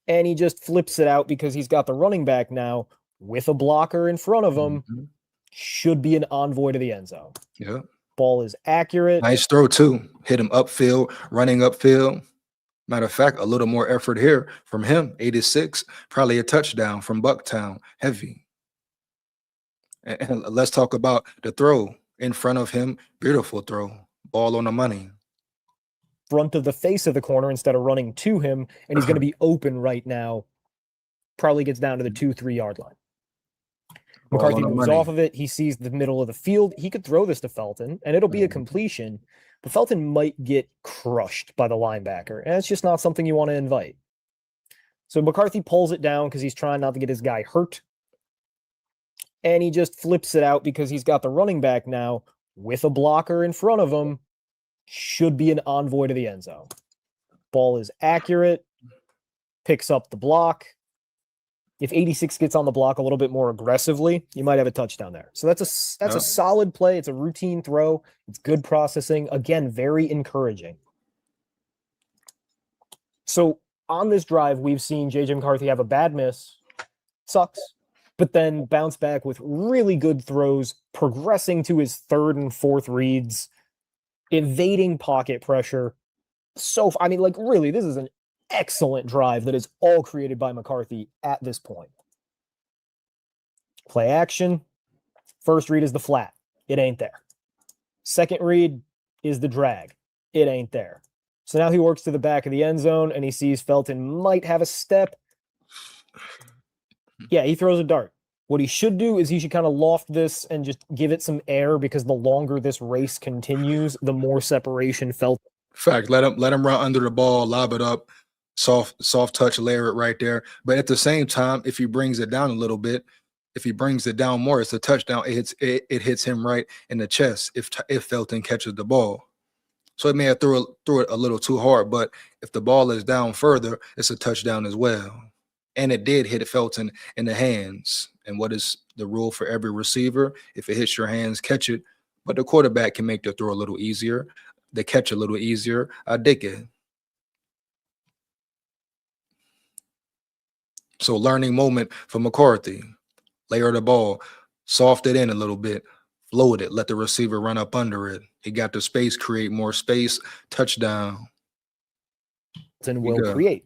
And he just flips it out because he's got the running back now with a blocker in front of him. Mm-hmm. Should be an envoy to the end zone. Yeah. Ball is accurate. Nice throw, too. Hit him upfield, running upfield. Matter of fact, a little more effort here from him. 86, probably a touchdown from Bucktown. Heavy. And let's talk about the throw in front of him. Beautiful throw. Ball on the money. Front of the face of the corner instead of running to him, and he's going to be open right now. Probably gets down to the 2-3 yard line. McCarthy moves off of it. He sees the middle of the field. He could throw this to Felton, and it'll be a completion. But Felton might get crushed by the linebacker, and it's just not something you want to invite. So McCarthy pulls it down because he's trying not to get his guy hurt. And he just flips it out because he's got the running back now with a blocker in front of him. Should be an envoy to the end zone. Ball is accurate. Picks up the block. If 86 gets on the block a little bit more aggressively, you might have a touchdown there. So that's a solid play. It's a routine throw. It's good processing. Again, very encouraging. So on this drive, we've seen JJ McCarthy have a bad miss. Sucks. But then bounce back with really good throws, progressing to his 3rd and 4th reads, evading pocket pressure. So, I mean, like, really, this is an excellent drive that is all created by McCarthy at this point. Play action. First read is the flat. It ain't there. Second read is the drag. It ain't there. So now he works to the back of the end zone, and he sees Felton might have a step. Yeah, he throws a dart. What he should do is he should kind of loft this and just give it some air, because the longer this race continues, the more separation Felton. Fact, let him run under the ball, lob it up, soft touch, layer it right there. But at the same time, if he brings it down a little bit, if he brings it down more, it's a touchdown. It hits him right in the chest if Felton catches the ball. So it may have threw it a little too hard, but if the ball is down further, it's a touchdown as well. And it did hit Felton in the hands. And what is the rule for every receiver? If it hits your hands, catch it. But the quarterback can make the throw a little easier, the catch a little easier. I dig it. So learning moment for McCarthy. Layer the ball, soft it in a little bit, float it, let the receiver run up under it. He got the space, create more space, touchdown. And will create.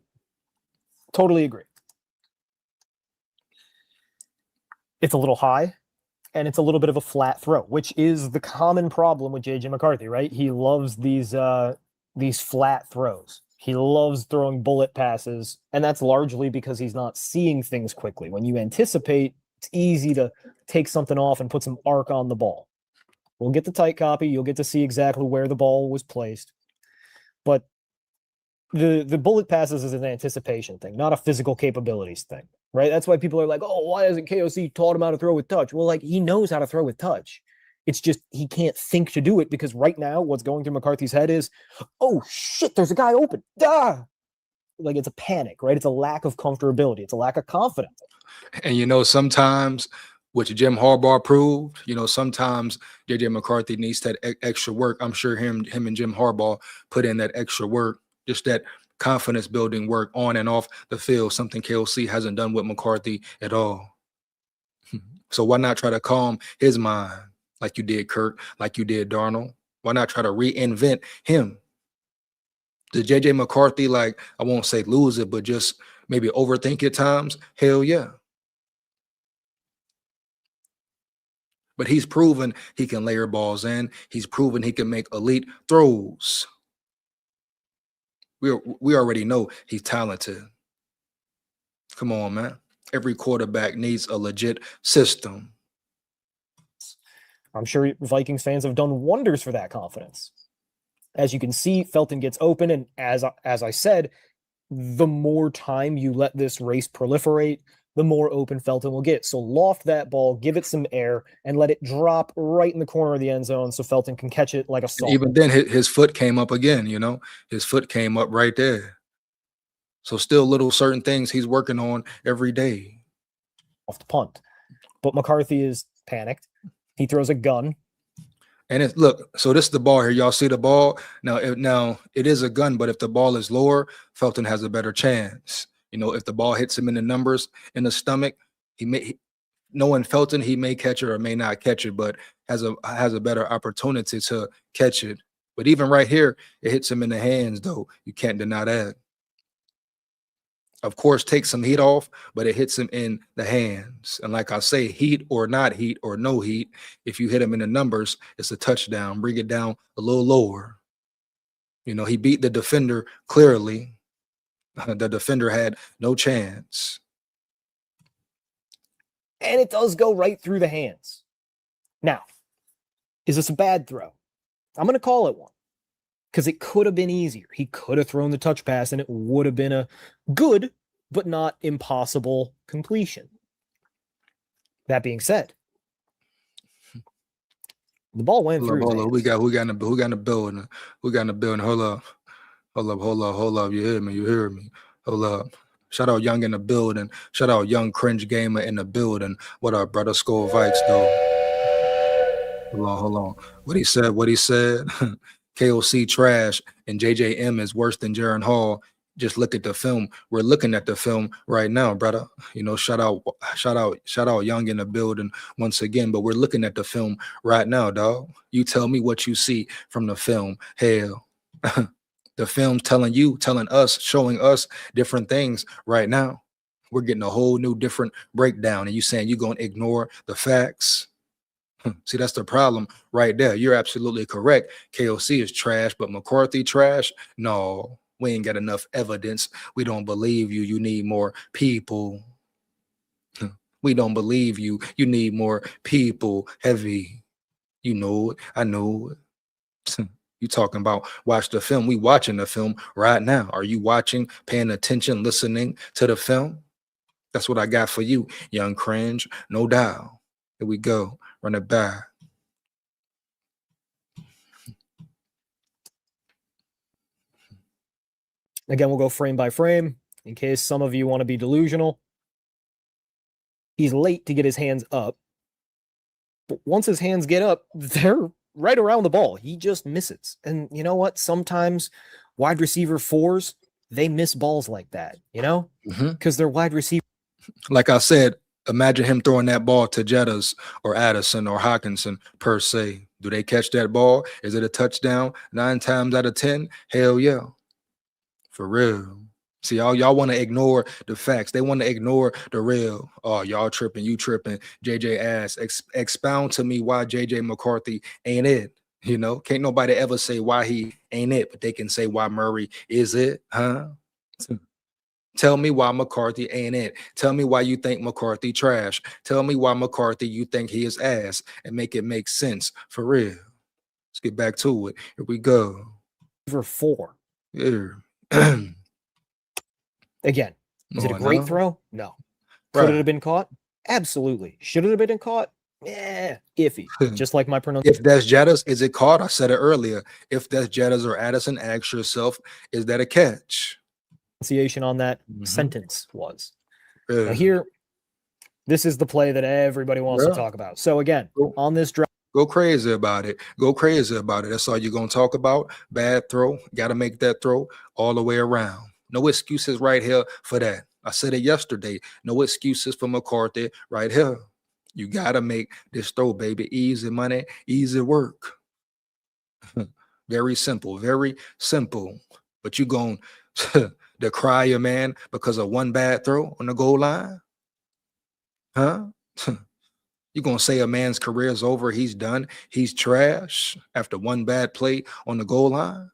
Totally agree. It's a little high, and it's a little bit of a flat throw, which is the common problem with JJ McCarthy, right? He loves these flat throws. He loves throwing bullet passes, and that's largely because he's not seeing things quickly. When you anticipate, it's easy to take something off and put some arc on the ball. We'll get the tight copy. You'll get to see exactly where the ball was placed. But the bullet passes is an anticipation thing, not a physical capabilities thing, right? That's why people are like, oh, why hasn't KOC taught him how to throw with touch? Well, like, he knows how to throw with touch. It's just he can't think to do it, because right now what's going through McCarthy's head is, oh, shit, there's a guy open. Ah! Like, it's a panic, right? It's a lack of comfortability. It's a lack of confidence. And, sometimes, which Jim Harbaugh proved, sometimes JJ McCarthy needs that extra work. I'm sure him and Jim Harbaugh put in that extra work, just that confidence building work on and off the field, something KOC hasn't done with McCarthy at all. So why not try to calm his mind like you did Kirk, like you did Darnold? Why not try to reinvent him? Did JJ McCarthy, I won't say lose it, but just maybe overthink at times? Hell yeah. But he's proven he can layer balls in. He's proven he can make elite throws. We already know he's talented. Come on, man. Every quarterback needs a legit system. I'm sure Vikings fans have done wonders for that confidence. As you can see, Felton gets open, and as I said, the more time you let this race proliferate, the more open Felton will get. So loft that ball, give it some air, and let it drop right in the corner of the end zone so Felton can catch it like a salt. Even then, his foot came up again, His foot came up right there. So still little certain things he's working on every day. Off the punt. But McCarthy is panicked. He throws a gun. And look, so this is the ball here. Y'all see the ball? Now it is a gun, but if the ball is lower, Felton has a better chance. If the ball hits him in the numbers, in the stomach, knowing Felton, he may catch it or may not catch it, but has a better opportunity to catch it. But even right here, it hits him in the hands, though. You can't deny that. Of course, take some heat off, but it hits him in the hands. And like I say, heat or not heat or no heat, if you hit him in the numbers, it's a touchdown. Bring it down a little lower. He beat the defender clearly. The defender had no chance. And it does go right through the hands. Now, is this a bad throw? I'm going to call it one, because it could have been easier. He could have thrown the touch pass, and it would have been a good but not impossible completion. That being said, the ball went through. Hold up. Who got in the building? Who got in the building? Hold up. You hear me? Hold up. Shout out Young in the building. Shout out Young Cringe Gamer in the building. What up, brother? SKOL VIKES, though. Hold on. What he said. KOC trash and JJM is worse than Jaron Hall. Just look at the film. We're looking at the film right now, brother. Shout out Young in the building once again. But we're looking at the film right now, dog. You tell me what you see from the film. Hell, the film's telling us, showing us different things right now. We're getting a whole new different breakdown. And you saying you're going to ignore the facts? See, that's the problem right there. You're absolutely correct. KOC is trash, but McCarthy trash? No, we ain't got enough evidence. We don't believe you. You need more people. We We don't believe you. You need more people. Heavy. You know it. I know it. You talking about watch the film. We watching the film right now. Are you watching, paying attention, listening to the film? That's what I got for you, young cringe. No doubt. Here we go. Run it back. Again, we'll go frame by frame in case some of you want to be delusional. He's late to get his hands up. But once his hands get up, they're right around the ball. He just misses. And you know what? Sometimes wide receiver fours, they miss balls like that, you know? Because they're wide receiver. Like I said, imagine him throwing that ball to Jettas or Addison or Hawkinson per se. Do they catch that ball? Is it a touchdown? 9 times out of 10? Hell yeah. For real. See, y'all want to ignore the facts. They want to ignore the real. Oh, y'all tripping, you tripping. JJ ass. Expound to me why JJ McCarthy ain't it. You know, can't nobody ever say why he ain't it, but they can say why Murray is it, huh? Tell me why McCarthy ain't it. Tell me why you think McCarthy trash. Tell me why McCarthy you think he is ass, and make it make sense for real. Let's get back to it. Here we go. For 4. Yeah. Again, is it a great throw? No. Could it have been caught? Absolutely. Should it have been caught? Yeah, iffy. Just like my pronunciation. If that's Jettas, is it caught? I said it earlier. If that's Jettas or Addison, ask yourself, is that a catch? Pronunciation on that sentence was. Now here, this is the play that everybody wants to talk about. So again, on this drive, go crazy about it. Go crazy about it. That's all you're going to talk about. Bad throw. Got to make that throw all the way around. No excuses right here for that. I said it yesterday. No excuses for McCarthy right here. You got to make this throw, baby. Easy money, easy work. Very simple, very simple. But you going to decry your man because of one bad throw on the goal line? Huh? You going to say a man's career is over, he's done, he's trash after one bad play on the goal line?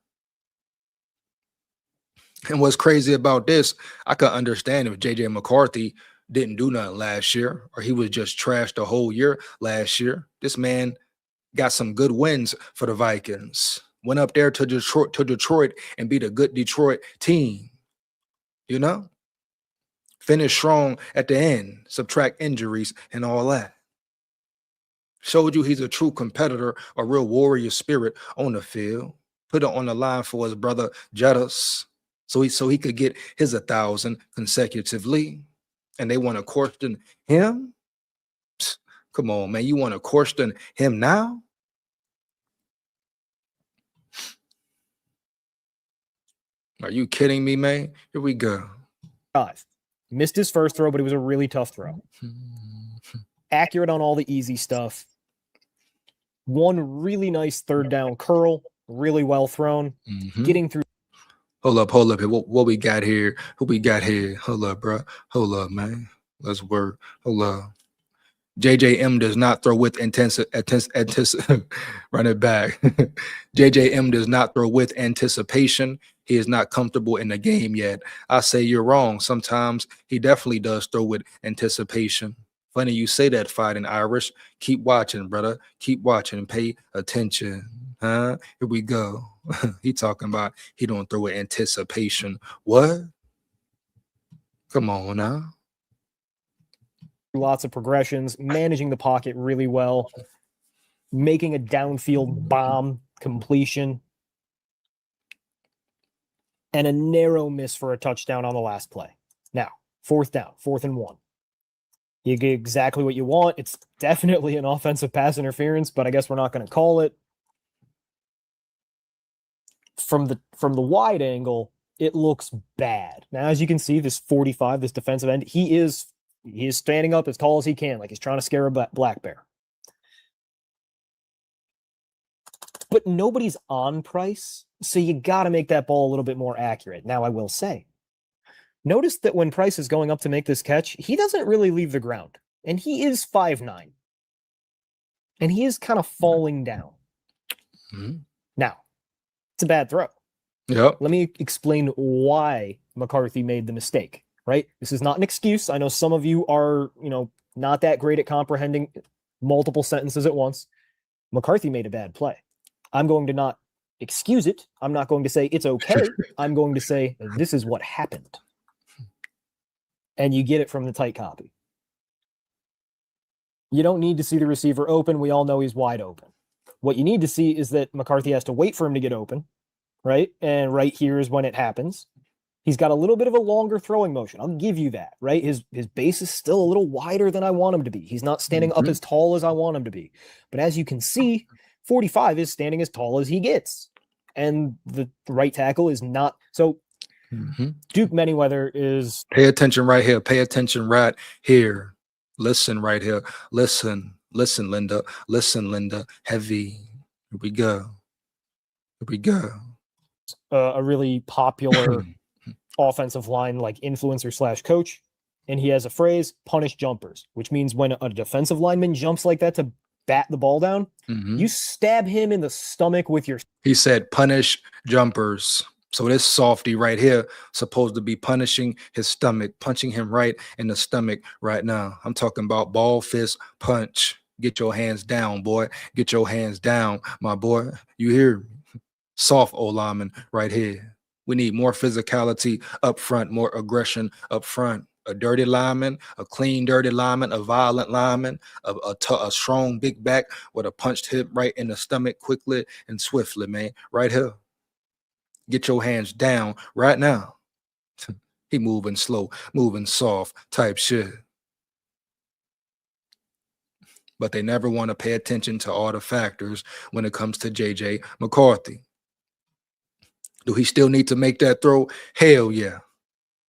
And what's crazy about this, I could understand if JJ McCarthy didn't do nothing last year, or he was just trashed the whole year last year. This man got some good wins for the Vikings. Went up there to Detroit and beat a good Detroit team. You know? Finished strong at the end, subtract injuries and all that. Showed you he's a true competitor, a real warrior spirit on the field. Put it on the line for his brother Jettas, so he could get his 1,000 consecutively. And they want to question him? Psst, come on, man. You want to question him now? Are you kidding me, man? Here we go. 5. Missed his first throw, but it was a really tough throw. Accurate on all the easy stuff. One really nice third down curl, really well thrown. Getting through. Hold up. What we got here? Who we got here? Hold up, bro. Hold up, man. Let's work. Hold up. JJM does not throw with run it back. JJM does not throw with anticipation. He is not comfortable in the game yet. I say you're wrong. Sometimes he definitely does throw with anticipation. Funny you say that, Fighting Irish. Keep watching, brother. Keep watching and pay attention. Huh? Here we go. He talking about he don't throw with anticipation. What? Come on now. Lots of progressions, managing the pocket really well, making a downfield bomb completion, and a narrow miss for a touchdown on the last play. Now, 4th down, 4th and 1. You get exactly what you want. It's definitely an offensive pass interference, but I guess we're not going to call it. From the wide angle, it looks bad. Now, as you can see, this 45, this defensive end, he is standing up as tall as he can, like he's trying to scare a black bear. But nobody's on Price, so you got to make that ball a little bit more accurate. Now, I will say, notice that when Price is going up to make this catch, he doesn't really leave the ground. And he is 5'9". And he is kind of falling down. Now, it's a bad throw. Yep. Let me explain why McCarthy made the mistake. right? This is not an excuse. I know some of you are, not that great at comprehending multiple sentences at once. McCarthy made a bad play. I'm going to not excuse it. I'm not going to say it's okay. I'm going to say this is what happened. And you get it from the tight copy. You don't need to see the receiver open. We all know he's wide open. What you need to see is that McCarthy has to wait for him to get open, right? And right here is when it happens. He's got a little bit of a longer throwing motion. I'll give you that, right? His base is still a little wider than I want him to be. He's not standing up as tall as I want him to be. But as you can see, 45 is standing as tall as he gets. And the right tackle is not. So Duke Manyweather is... Pay attention right here. Pay attention right here. Listen right here. Listen, Linda. Listen, Linda. Heavy. Here we go. Here we go. A really popular offensive line like influencer / coach. And he has a phrase, punish jumpers, which means when a defensive lineman jumps like that to bat the ball down, you stab him in the stomach with your... He said punish jumpers. So this softy right here supposed to be punishing his stomach, punching him right in the stomach right now. I'm talking about ball fist punch. Get your hands down, boy. Get your hands down, my boy. You hear me? Soft O-lineman right here. We need more physicality up front, more aggression up front. A dirty lineman, a clean, dirty lineman, a violent lineman, a strong big back with a punched hip right in the stomach quickly and swiftly, man. Right here. Get your hands down right now. He moving slow, moving soft type shit. But they never want to pay attention to all the factors when it comes to J.J. McCarthy. Do he still need to make that throw? Hell yeah.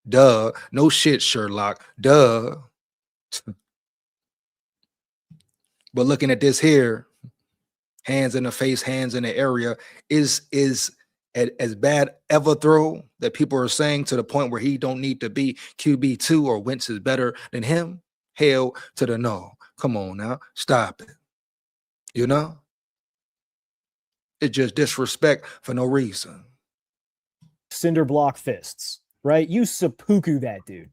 Duh. No shit, Sherlock. Duh. But looking at this here, hands in the face, hands in the area, is as bad ever throw that people are saying to the point where he don't need to be QB2 or Wentz is better than him? Hell to the no. Come on now. Stop it. You know? It's just disrespect for no reason. Cinder block fists, right? You seppuku that dude.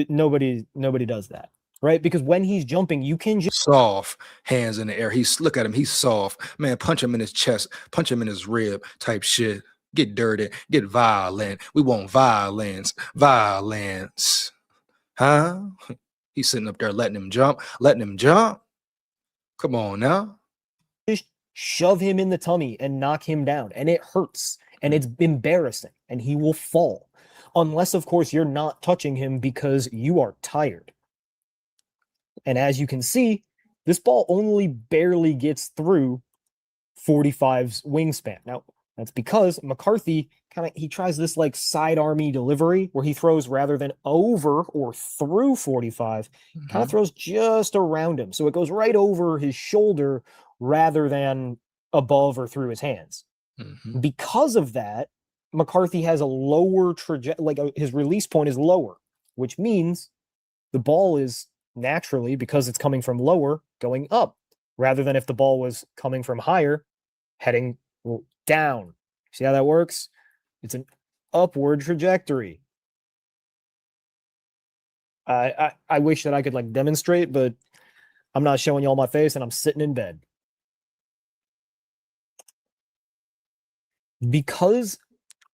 Nobody does that, right? Because when he's jumping, you can just... Soft, hands in the air. Look at him. He's soft. Man, punch him in his chest. Punch him in his rib type shit. Get dirty. Get violent. We want violence. Violence. Huh? He's sitting up there letting him jump. Letting him jump. Come on now. Just shove him in the tummy and knock him down. And it hurts. And it's embarrassing. And he will fall. Unless, of course, you're not touching him because you are tired. And as you can see, this ball only barely gets through 45's wingspan. Now, that's because McCarthy he tries this like side army delivery where he throws rather than over or through 45, kind of throws just around him. So it goes right over his shoulder rather than above or through his hands. Because of that, McCarthy has a lower trajectory, his release point is lower, which means the ball is naturally, because it's coming from lower, going up, rather than if the ball was coming from higher, heading down. See how that works? It's an upward trajectory. I wish that I could demonstrate, but I'm not showing y'all my face and I'm sitting in bed. Because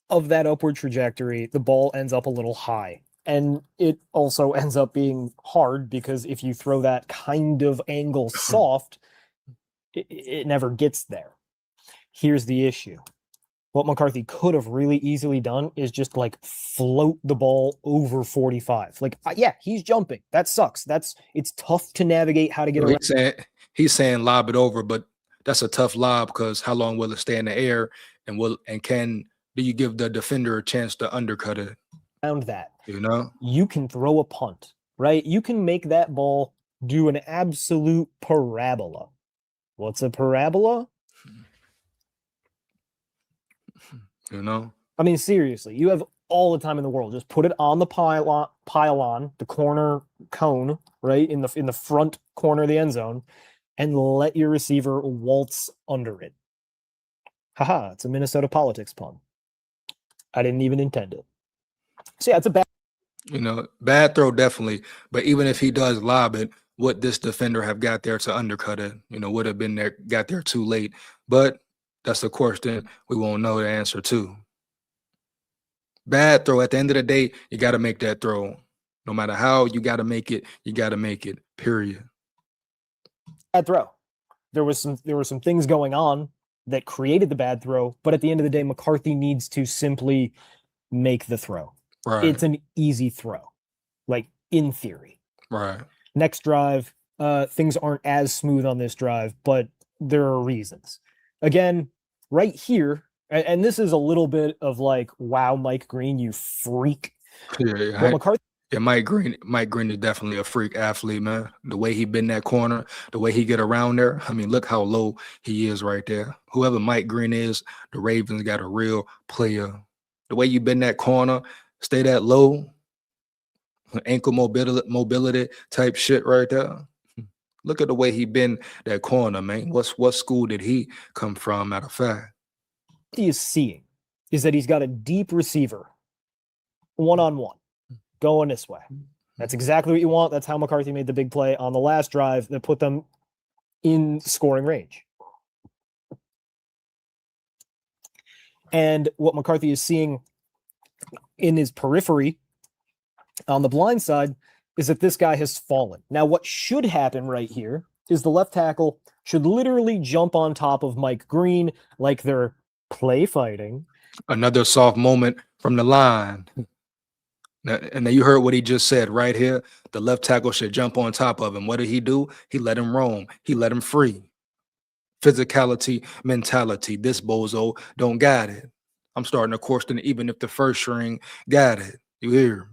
of that upward trajectory, the ball ends up a little high. And it also ends up being hard because if you throw that kind of angle soft, it never gets there. Here's the issue. What McCarthy could have really easily done is just float the ball over 45. Yeah, he's jumping. That sucks. It's tough to navigate how to get around. He's saying lob it over, but that's a tough lob because how long will it stay in the air? And do you give the defender a chance to undercut it? Around that. You know? You can throw a punt, right? You can make that ball do an absolute parabola. What's a parabola? You know? I mean, seriously, you have all the time in the world. Just put it on the pylon, the corner cone, right? In the front corner of the end zone, and let your receiver waltz under it. Haha, it's a Minnesota politics pun. I didn't even intend it. So yeah, it's a bad. You know, bad throw definitely. But even if he does lob it, would this defender have got there to undercut it? You know, would have been there, got there too late. But that's a question we won't know the answer to. Bad throw. At the end of the day, you got to make that throw. No matter how, you got to make it. You got to make it. Period. Bad throw. There were some things going on that created the bad throw, but at the end of the day, McCarthy needs to simply make the throw. Right. It's an easy throw, like in theory. Right. Next drive, things aren't as smooth on this drive, but there are reasons. Again, right here, and this is a little bit of like, wow, Mike Green, you freak. Yeah, Well, McCarthy. Yeah, Mike Green is definitely a freak athlete, man. The way he been that corner, the way he get around there. I mean, look how low he is right there. Whoever Mike Green is, the Ravens got a real player. The way you been that corner, stay that low, ankle mobility type shit right there. Look at the way he been that corner, man. What school did he come from, matter of fact? What he is seeing is that he's got a deep receiver, one-on-one, going this way. That's exactly what you want. That's how McCarthy made the big play on the last drive that put them in scoring range. And what McCarthy is seeing in his periphery on the blind side is that this guy has fallen. Now, what should happen right here is the left tackle should literally jump on top of Mike Green like they're play fighting. Another soft moment from the line. And then you heard what he just said right here. The left tackle should jump on top of him. What did he do? He let him roam. He let him free. Physicality, mentality. This bozo don't got it. I'm starting to question even if the first string got it. You hear?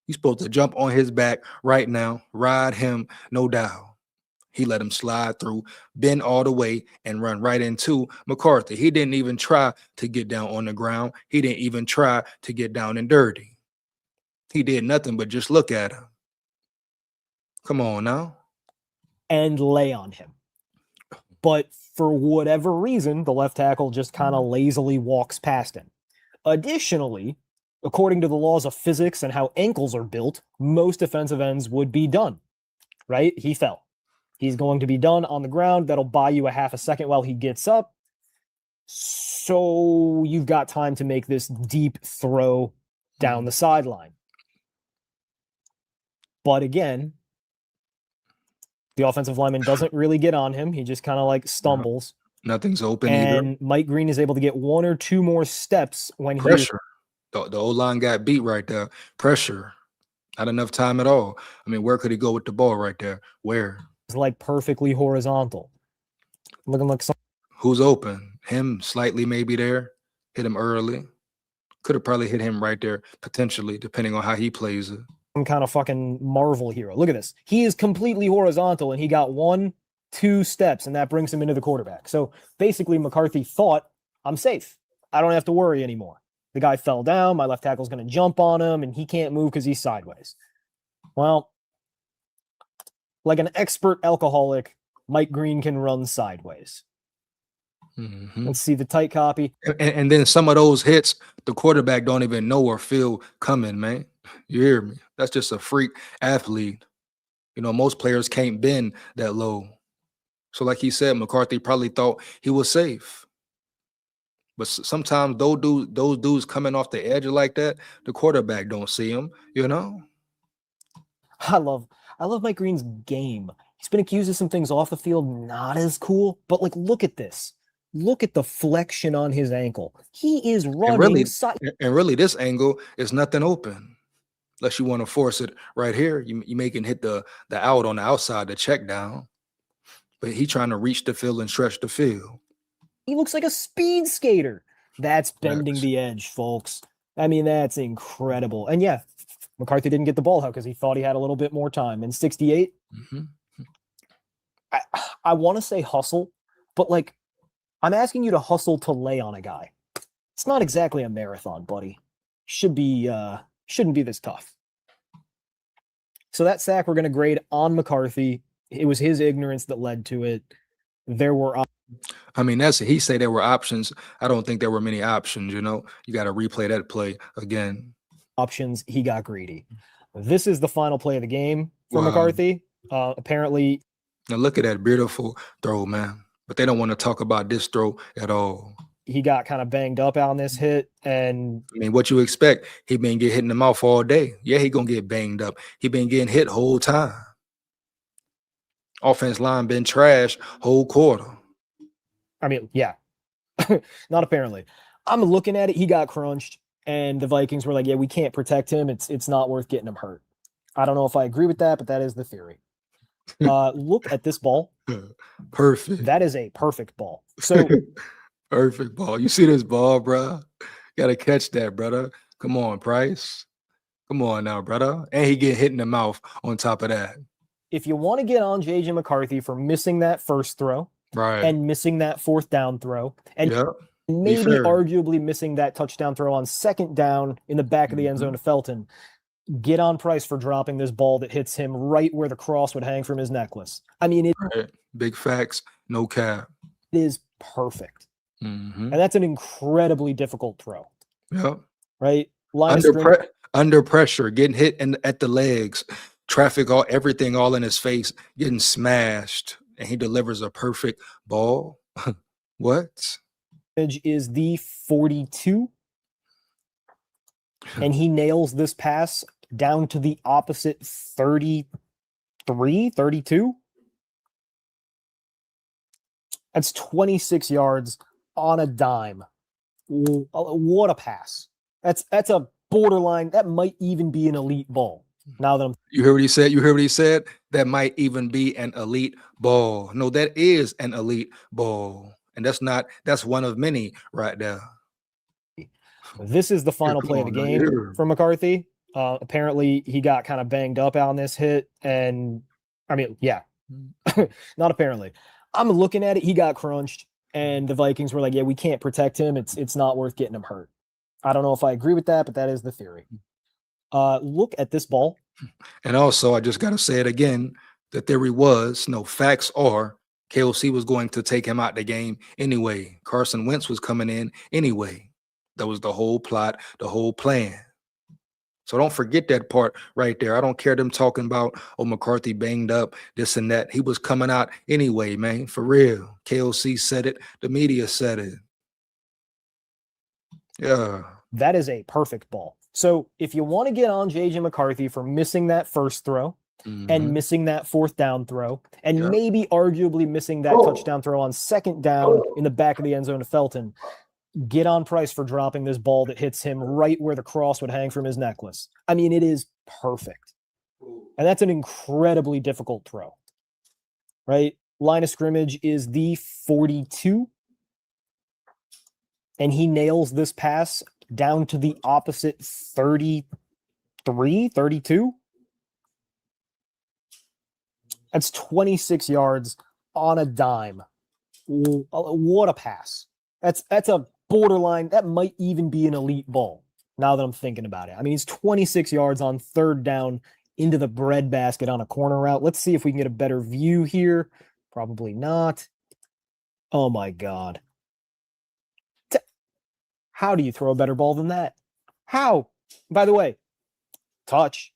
You're supposed to jump on his back right now, ride him, no doubt. He let him slide through, bend all the way, and run right into McCarthy. He didn't even try to get down on the ground. He didn't even try to get down and dirty. He did nothing but just look at him. Come on now. And lay on him. But for whatever reason, the left tackle just kind of lazily walks past him. Additionally, according to the laws of physics and how ankles are built, most defensive ends would be done, right? He fell. He's going to be done on the ground. That'll buy you a half a second while he gets up. So you've got time to make this deep throw down the sideline. But again, the offensive lineman doesn't really get on him. He just kind of like stumbles. Nothing's open and either. Mike Green is able to get one or two more steps when Pressure. The O-line got beat right there. Pressure. Not enough time at all. I mean, where could he go with the ball right there? Where? It's like perfectly horizontal. Looking like some. Who's open? Him slightly maybe there. Hit him early. Could have probably hit him right there, potentially, depending on how he plays it. Some kind of fucking Marvel hero. Look at this. He is completely horizontal, and he got 1-2 steps, and that brings him into the quarterback. So basically, McCarthy thought, I'm safe. I don't have to worry anymore. The guy fell down. My left tackle's going to jump on him, and he can't move because he's sideways. Well, like an expert alcoholic, Mike Green can run sideways. Mm-hmm. Let's see the tight copy. And then some of those hits, the quarterback don't even know or feel coming, man. You hear me? That's just a freak athlete. You know, most players can't bend that low. So like he said, McCarthy probably thought he was safe. But sometimes those dudes coming off the edge like that, the quarterback don't see them, you know? I love Mike Green's game. He's been accused of some things off the field, not as cool, but like, look at this. Look at the flexion on his ankle. He is running. And really, this angle is nothing open. Unless you want to force it right here, you make him hit the out on the outside, the check down. But he trying to reach the field and stretch the field. He looks like a speed skater. That's bending the edge, folks. I mean, that's incredible. And yeah, McCarthy didn't get the ball out because he thought he had a little bit more time. In 68, I want to say hustle, but like, I'm asking you to hustle to lay on a guy. It's not exactly a marathon, buddy. Shouldn't be this tough. So that sack we're going to grade on McCarthy. It was his ignorance that led to it. There were I mean, he said there were options. I don't think there were many options, you know. You got to replay that play again. options, he got greedy. This is the final play of the game for Wow. McCarthy. Apparently, Now look at that beautiful throw, man. But they don't want to talk about this throw at all. he got kind of banged up on this hit, and I mean, what you expect? He been getting hit in the mouth all day. Yeah, he gonna get banged up. He been getting hit whole time. Offense line been trash whole quarter. I mean, yeah, not apparently. I'm looking at it. He got crunched, and the Vikings were like, "Yeah, we can't protect him. It's not worth getting him hurt." I don't know if I agree with that, but that is the theory. Look at this ball. Perfect. That is a perfect ball. So Perfect ball. You see this ball, bro? Gotta catch that, brother. Come on, Price. Come on now, brother. And he get hit in the mouth on top of that. if you want to get on JJ McCarthy for missing that first throw Right. and missing that fourth down throw, and Yep. maybe fair. arguably missing that touchdown throw on second down in the back of the end zone to Felton, get on Price for dropping this ball that hits him right where the cross would hang from his necklace. I mean, it Right. Big facts, no cap. is perfect. Mm-hmm. And that's an incredibly difficult throw, Yep. right? Line of scrimmage, Under pressure, getting hit at the legs, traffic, everything all in his face, getting smashed, and he delivers a perfect ball. What? is the 42, and he nails this pass down to the opposite 33, 32. That's 26 yards on a dime. What a pass. That's a borderline. That might even be an elite ball. Now that I'm You heard what he said? You heard what he said? That might even be an elite ball. No, that is an elite ball. And that's one of many right there. This is the final Come play of the on, game here. for McCarthy. Apparently, he got kind of banged up on this hit, and I mean, yeah, not apparently. I'm looking at it. He got crunched, and the Vikings were like, "Yeah, we can't protect him. It's not worth getting him hurt." I don't know if I agree with that, but that is the theory. Look at this ball. And also, I just got to say it again. The theory was, no, facts are, KOC was going to take him out the game anyway. Carson Wentz was coming in anyway. That was the whole plot, the whole plan. So don't forget that part right there. I don't care them talking about, oh, McCarthy banged up, this and that. He was coming out anyway, man, for real. KOC said it. The media said it. Yeah. That is a perfect ball. So if you want to get on JJ McCarthy for missing that first throw and missing that fourth down throw, and maybe arguably missing that touchdown throw on second down in the back of the end zone to Felton, get on Price for dropping this ball that hits him right where the cross would hang from his necklace. I mean, it is perfect. And that's an incredibly difficult throw, right? Line of scrimmage is the 42, and he nails this pass down to the opposite 33, 32. That's 26 yards on a dime. What a pass. That's a borderline. That might even be an elite ball now that I'm thinking about it. I mean, he's 26 yards on third down into the breadbasket on a corner route. Let's see if we can get a better view here. Probably not. Oh my God. How do you throw a better ball than that? How? By the way, touch.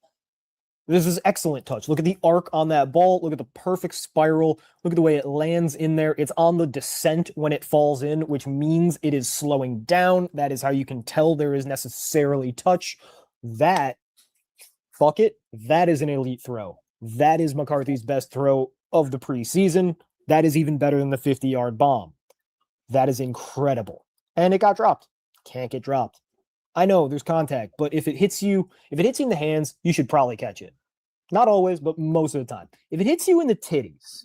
This is excellent touch. Look at the arc on that ball. Look at the perfect spiral. Look at the way it lands in there. It's on the descent when it falls in, which means it is slowing down. That is how you can tell there is necessarily touch. That, fuck it, that is an elite throw. That is McCarthy's best throw of the preseason. That is even better than the 50-yard bomb. That is incredible. And it got dropped. Can't get dropped. I know there's contact, but if it hits you in the hands, you should probably catch it. Not always, but most of the time. If it hits you in the titties,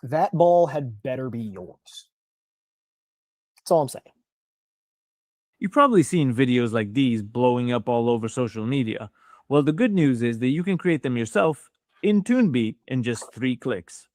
that ball had better be yours. That's all I'm saying. You've probably seen videos like these blowing up all over social media. Well, the good news is that you can create them yourself in TuneBeat in just 3 clicks.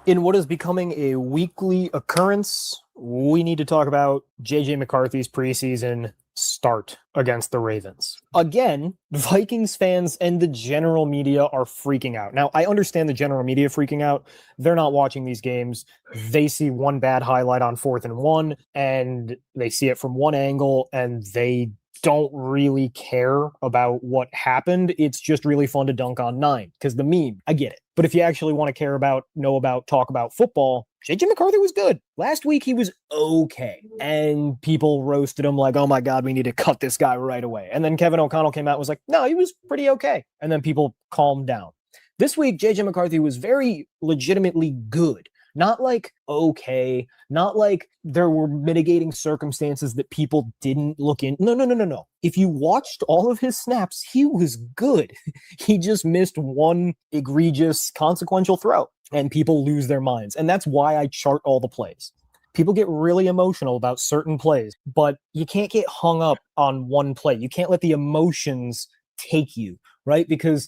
In what is becoming a weekly occurrence, we need to talk about JJ McCarthy's preseason start against the Ravens. again, Vikings fans and the general media are freaking out. Now, I understand the general media freaking out. They're not watching these games. They see one bad highlight on 4th and 1, and they see it from one angle, and they don't really care about what happened. It's just really fun to dunk on 9 because the meme, I get it. But if you actually want to care about, know about, talk about football, JJ McCarthy was good. Last week, he was okay. And people roasted him like, oh my God, we need to cut this guy right away. And then Kevin O'Connell came out and was like, no, he was pretty okay. And then people calmed down. This week, JJ McCarthy was very legitimately good. Not like okay, not like there were mitigating circumstances that people didn't look in. No. If you watched all of his snaps, he was good. He just missed one egregious consequential throw, and people lose their minds. And that's why I chart all the plays. People get really emotional about certain plays, but you can't get hung up on one play. You can't let the emotions take you, right? Because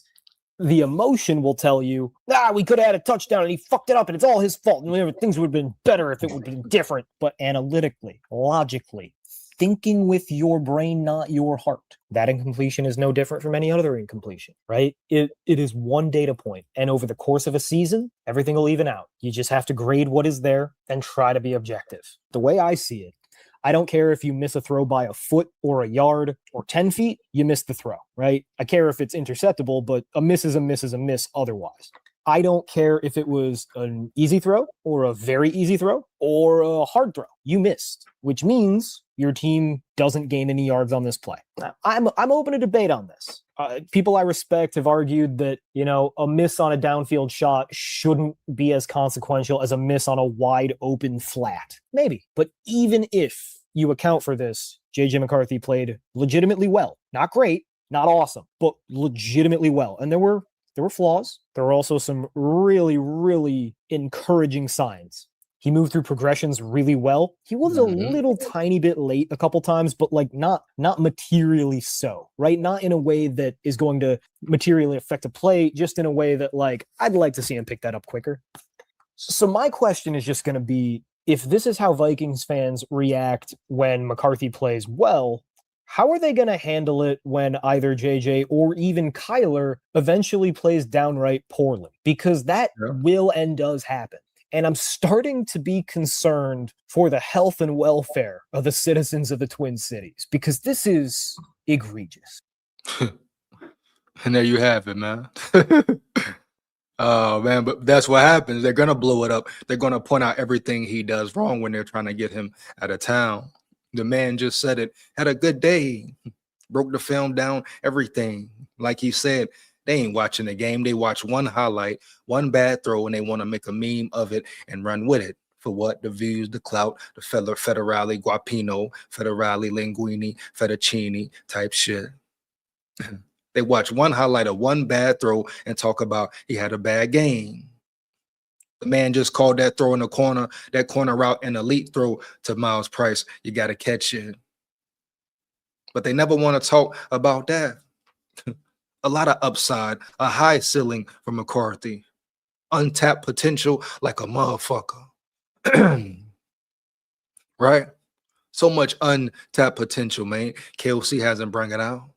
the emotion will tell you, we could have had a touchdown and he fucked it up and it's all his fault. And things would have been better if it would have been different. But analytically, logically, thinking with your brain, not your heart, that incompletion is no different from any other incompletion, right? It is one data point. And over the course of a season, everything will even out. You just have to grade what is there and try to be objective. The way I see it, I don't care if you miss a throw by a foot or a yard or 10 feet, you miss the throw, right? I care if it's interceptable, but a miss is a miss is a miss otherwise. I don't care if it was an easy throw or a very easy throw or a hard throw. You missed, which means your team doesn't gain any yards on this play. Now, I'm open to debate on this. People I respect have argued that, a miss on a downfield shot shouldn't be as consequential as a miss on a wide open flat. Maybe. But even if you account for this, JJ McCarthy played legitimately well. Not great, not awesome, but legitimately well. And there were flaws. There were also some really, really encouraging signs. He moved through progressions really well. He was a little tiny bit late a couple times, but not materially so, right? Not in a way that is going to materially affect a play, just in a way that I'd like to see him pick that up quicker. So my question is just going to be, if this is how Vikings fans react when McCarthy plays well, how are they going to handle it when either JJ or even Kyler eventually plays downright poorly? Because that will and does happen. And I'm starting to be concerned for the health and welfare of the citizens of the Twin Cities, because this is egregious. And there you have it, man. Oh, man, but that's what happens. They're going to blow it up. They're going to point out everything he does wrong when they're trying to get him out of town. The man just said it. Had a good day. Broke the film down, everything. Like he said, they ain't watching the game. They watch one highlight, one bad throw, and they want to make a meme of it and run with it. For what? The views, the clout, the federale guapino, federale linguini, fettuccine type shit. They watch one highlight of one bad throw and talk about he had a bad game. The man just called that throw in the corner, that corner route, an elite throw to Miles Price. You got to catch it. But they never want to talk about that. A lot of upside, a high ceiling for McCarthy. Untapped potential like a motherfucker. Right? So much untapped potential, man. KOC hasn't brought it out.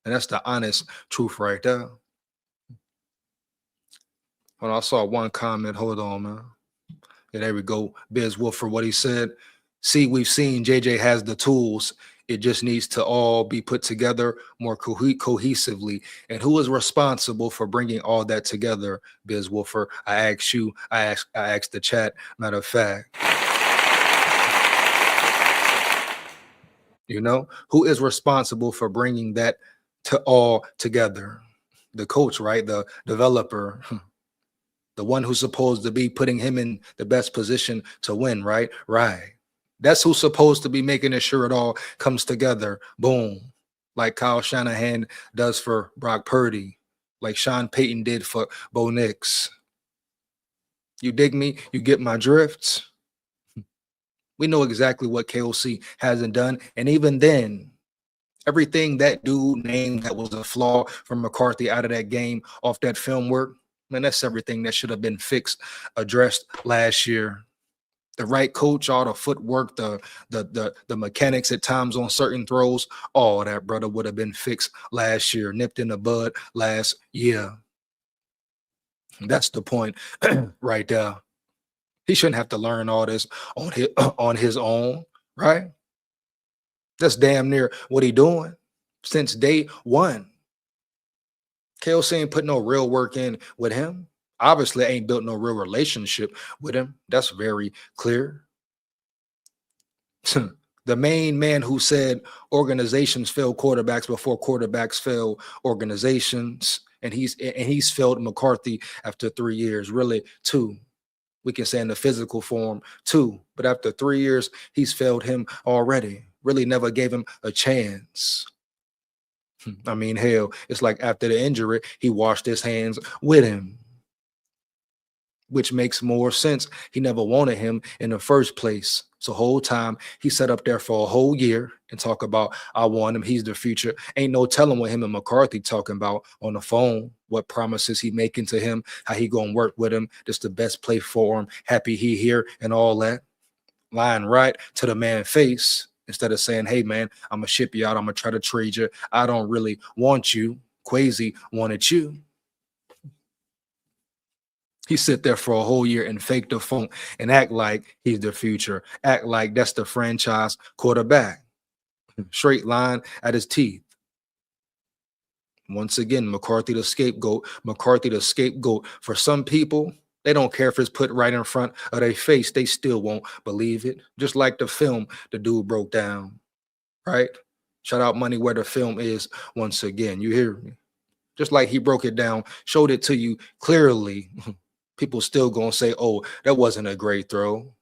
And that's the honest truth right there. When I saw one comment, hold on, man. Yeah, there we go. Biz Wolf for what he said. See, we've seen JJ has the tools. It just needs to all be put together more cohesively. And who is responsible for bringing all that together, Biz Wolfer? I asked you, I asked the chat, matter of fact. Who is responsible for bringing that to all together? The coach, right? The developer, the one who's supposed to be putting him in the best position to win, right? Right. That's who's supposed to be making sure it all comes together. Boom. Like Kyle Shanahan does for Brock Purdy, like Sean Payton did for Bo Nix. You dig me? You get my drifts? We know exactly what KOC hasn't done. And even then, everything that dude named that was a flaw from McCarthy out of that game, off that film work, man, that's everything that should have been fixed, addressed last year. the right coach, all the footwork, the mechanics at times on certain throws, all that, brother, would have been fixed last year, nipped in the bud last year. That's the point right there. He shouldn't have to learn all this on his own, right? That's damn near what he doing since day one. KOC ain't put no real work in with him. Obviously, ain't built no real relationship with him. That's very clear. The main man who said organizations fail quarterbacks before quarterbacks fail organizations, and he's failed McCarthy after 3 years, really 2. We can say in the physical form 2, but after 3 years, he's failed him already. Really never gave him a chance. I mean, hell, it's like after the injury, he washed his hands with him, which makes more sense. He never wanted him in the first place. So whole time he sat up there for a whole year and talk about, I want him, he's the future. Ain't no telling what him and McCarthy talking about on the phone, what promises he making to him, how he gonna work with him, just the best play for him, happy he here and all that. Lying right to the man's face instead of saying, hey man, I'm gonna ship you out, I'm gonna try to trade you. I don't really want you. Quasi wanted you. He sit there for a whole year and fake the phone and act like he's the future, act like that's the franchise quarterback. Straight line at his teeth. Once again, McCarthy the scapegoat. McCarthy the scapegoat. For some people, they don't care if it's put right in front of their face. They still won't believe it. Just like the film the dude broke down, right? Shout out Money where the film is once again. You hear me? Just like he broke it down, showed it to you clearly. People still gonna say, oh, that wasn't a great throw.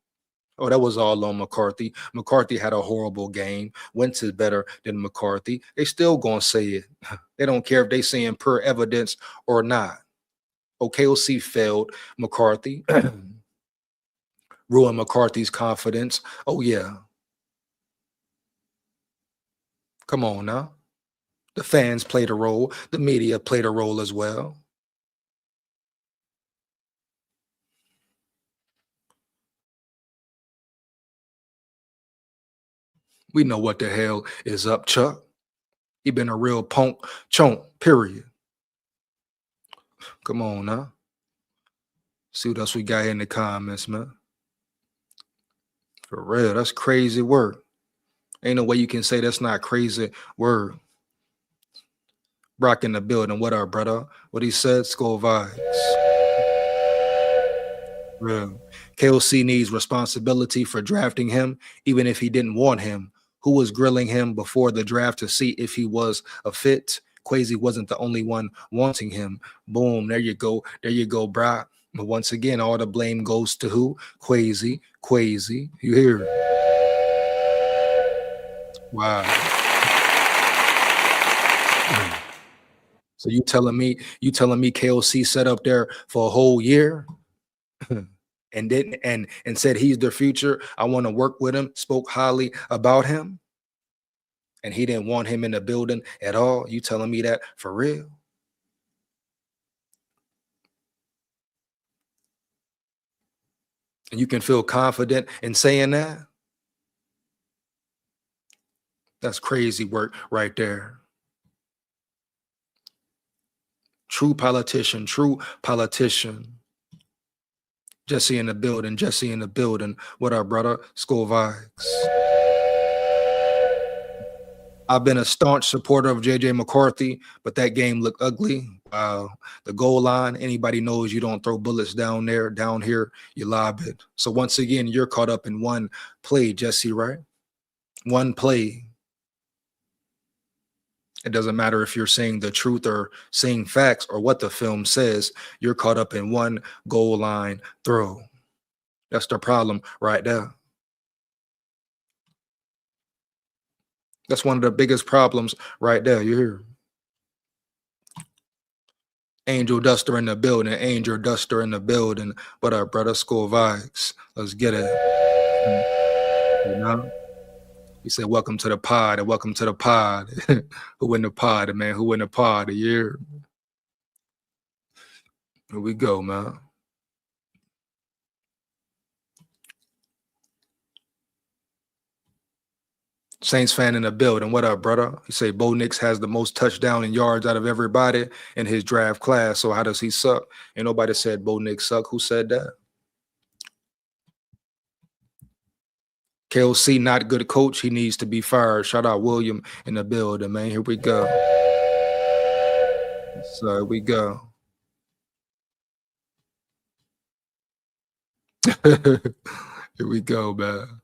Oh, that was all on McCarthy. McCarthy had a horrible game. Wentz is better than McCarthy. They still gonna say it. They don't care if they saying per evidence or not. KOC failed McCarthy. Ruined McCarthy's confidence. Oh, yeah. Come on now. The fans played a role. The media played a role as well. We know what the hell is up, Chuck. He been a real punk chunk, period. Come on now. See what else we got here in the comments, man. For real, that's crazy work. Ain't no way you can say that's not crazy word. Brock in the building. What up, brother? What he said, SKOL VIKES. Real. KOC needs responsibility for drafting him, even if he didn't want him. Who was grilling him before the draft to see if he was a fit? Quasi wasn't the only one wanting him. Boom, there you go. There you go, Brock. But once again, all the blame goes to who? Quasi. You hear? Wow. So you telling me KOC sat up there for a whole year and didn't and said he's the future. I want to work with him, spoke highly about him, and he didn't want him in the building at all. You telling me that for real? And you can feel confident in saying that? That's crazy work right there. True politician. Jesse in the building. What up, brother? SKOL VIKES. I've been a staunch supporter of JJ McCarthy, but that game looked ugly. Wow. The goal line, anybody knows you don't throw bullets down there. Down here, you lob it. So once again, you're caught up in one play, Jesse, right? One play. It doesn't matter if you're saying the truth or saying facts or what the film says. You're caught up in one goal line throw. That's the problem right there. That's one of the biggest problems right there. You hear? Angel Duster in the building. What up, brother? SKOL VIKES. Let's get it. You know? He said, welcome to the pod. Who in the pod, man? Who in the pod? A year. Here we go, man. Saints fan in the building. What up, brother? He say Bo Nix has the most touchdown and yards out of everybody in his draft class. So how does he suck? Ain't nobody said Bo Nix suck. Who said that? KOC not good coach. He needs to be fired. Shout out William in the building, man. Here we go. So here we go. Here we go, man.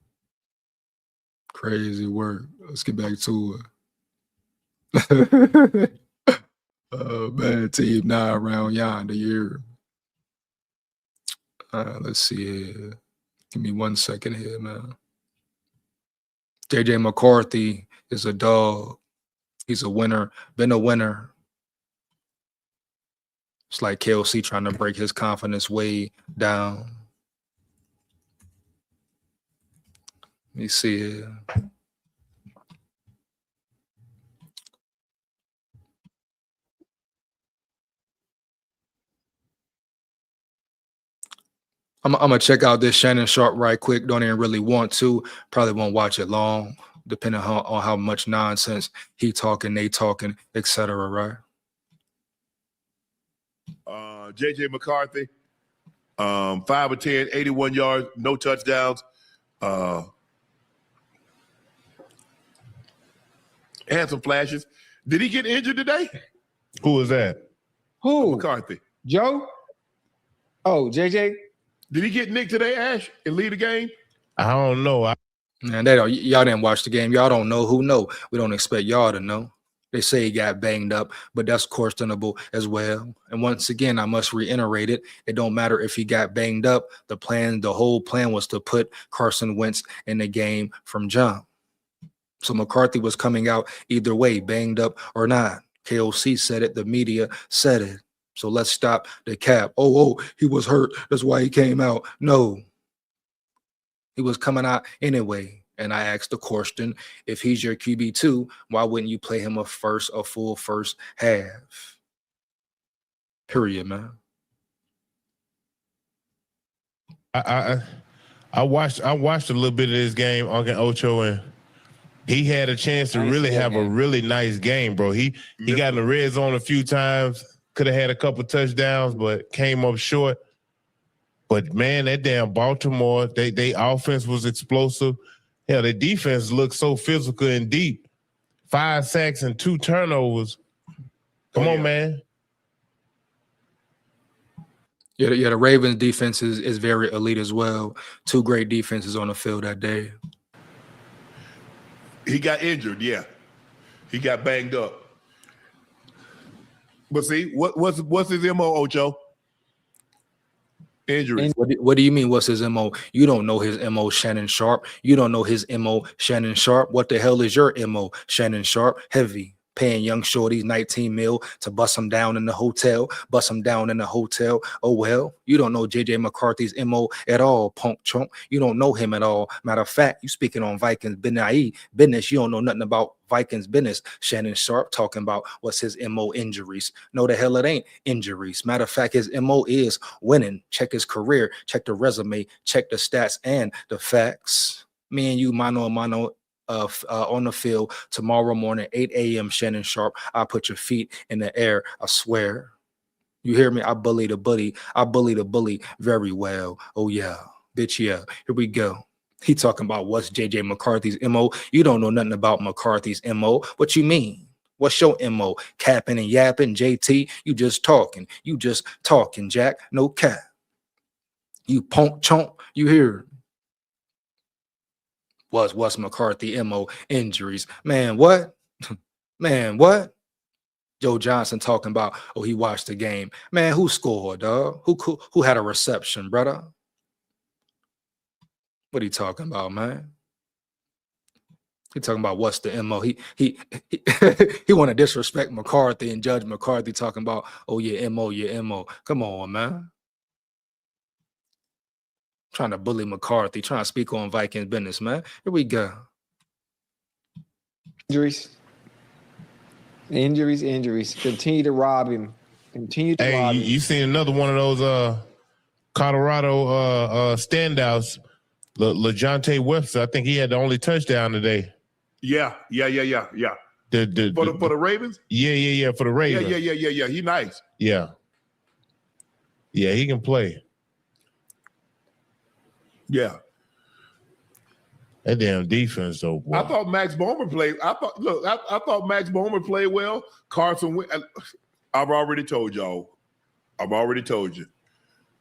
Crazy work. Let's get back to it. Oh man, team 9 around yonder year. Let's see here. Give me 1 second here, man. JJ McCarthy is a dog. He's a winner. Been a winner. It's like KOC trying to break his confidence way down. Let me see here. I'm gonna check out this Shannon Sharp right quick. Don't even really want to. Probably won't watch it long, depending on how much nonsense he talking, they talking, etc. Right? JJ McCarthy, 5 of 10, 81 yards, no touchdowns. Had some flashes. Did he get injured today? Who was that? Who? McCarthy. Joe? Oh, JJ? Did he get nicked today, Ash, and lead the game? I don't know. Man, y'all didn't watch the game. Y'all don't know who know. We don't expect y'all to know. They say he got banged up, but that's questionable as well. And once again, I must reiterate it. It don't matter if he got banged up. The whole plan was to put Carson Wentz in the game from jump. So McCarthy was coming out either way, banged up or not. KOC said it. The media said it. So let's stop the cap. Oh, he was hurt. That's why he came out. No. He was coming out anyway. And I asked the question, if he's your QB2, why wouldn't you play him a full first half? Period, man. I watched a little bit of this game on Ocho, and he had a chance to really have a really nice game, bro. He got in the red zone a few times, could have had a couple touchdowns, but came up short. But man, that damn Baltimore, they offense was explosive. Hell, their defense looked so physical and deep. 5 sacks and 2 turnovers. Come on, man. Yeah, the Ravens defense is very elite as well. 2 great defenses on the field that day. He got injured, yeah. He got banged up. But see, what's his MO, Ocho? Injuries. What do you mean, what's his MO? You don't know his MO, Shannon Sharp. You don't know his MO, Shannon Sharp. What the hell is your MO, Shannon Sharp? Heavy. Paying young shorties 19 mil to bust them down in the hotel, Oh, well, you don't know JJ McCarthy's MO at all, punk chunk. You don't know him at all. Matter of fact, you speaking on Vikings business. You don't know nothing about Vikings business. Shannon Sharp talking about what's his MO, injuries. No, the hell it ain't injuries. Matter of fact, his MO is winning. Check his career, check the resume, check the stats and the facts. Me and you, mano a mano, on the field tomorrow morning, 8 a.m. Shannon Sharp. I put your feet in the air. I swear. You hear me? I bully the bully. I bully the bully very well. Oh yeah, bitch. Yeah. Here we go. He talking about what's JJ McCarthy's MO. You don't know nothing about McCarthy's MO. What you mean? What's your MO? Capping and yapping, JT. You just talking. You just talking, Jack. No cap. You punk chunk. You hear? What's McCarthy MO, injuries? Man, what? Man, what? Joe Johnson talking about, oh, he watched the game. Man, who scored, dog? Who had a reception, brother? What are you talking about, man? He talking about what's the MO. He want to disrespect McCarthy and Judge McCarthy talking about, oh, your MO. Come on, man. Trying to bully McCarthy, trying to speak on Vikings business, man. Here we go. Injuries. Continue to rob him. rob him. You seen another one of those Colorado standouts, LaJohntay Webster. I think he had the only touchdown today. Yeah. For the Ravens? Yeah. For the Ravens. Yeah. He nice. Yeah, he can play. Yeah. That damn defense, though, boy. I thought Max Bowman played. I thought Max Bowman played well. Carson Wentz. I've already told y'all. I've already told you.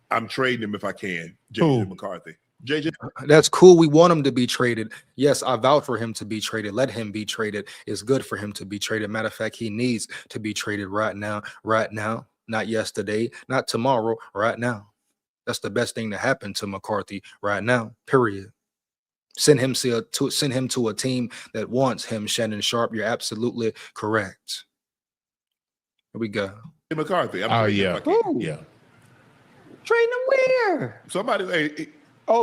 I'm trading him if I can. JJ McCarthy. JJ. That's cool. We want him to be traded. Yes, I vouch for him to be traded. Let him be traded. It's good for him to be traded. Matter of fact, he needs to be traded right now. Right now. Not yesterday. Not tomorrow. Right now. That's the best thing to happen to McCarthy right now. Period. Send him to a team that wants him, Shannon Sharp. You're absolutely correct. Here we go. McCarthy. Yeah. Trading him where? Somebody. Hey,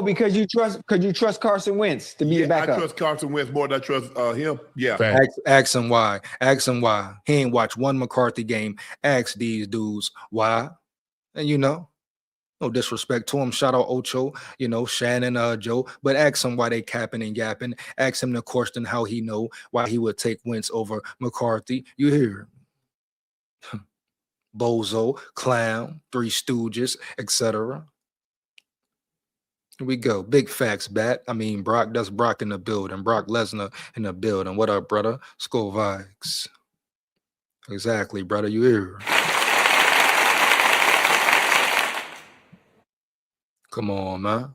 because you trust Carson Wentz to be the backup. I trust Carson Wentz more than I trust him. Yeah. Ask him why. Ask him why. He ain't watched one McCarthy game. Ask these dudes why. And no disrespect to him. Shout out Ocho, Shannon, Joe. But ask him why they capping and yapping. Ask him the question how he know why he would take Wentz over McCarthy. You hear him. Bozo, clown, Three Stooges, etc. Here we go. Big facts, Bat. Brock. That's Brock in the building. Brock Lesnar in the building. What up, brother? SKOL VIKES. Exactly, brother. You hear? Come on, man.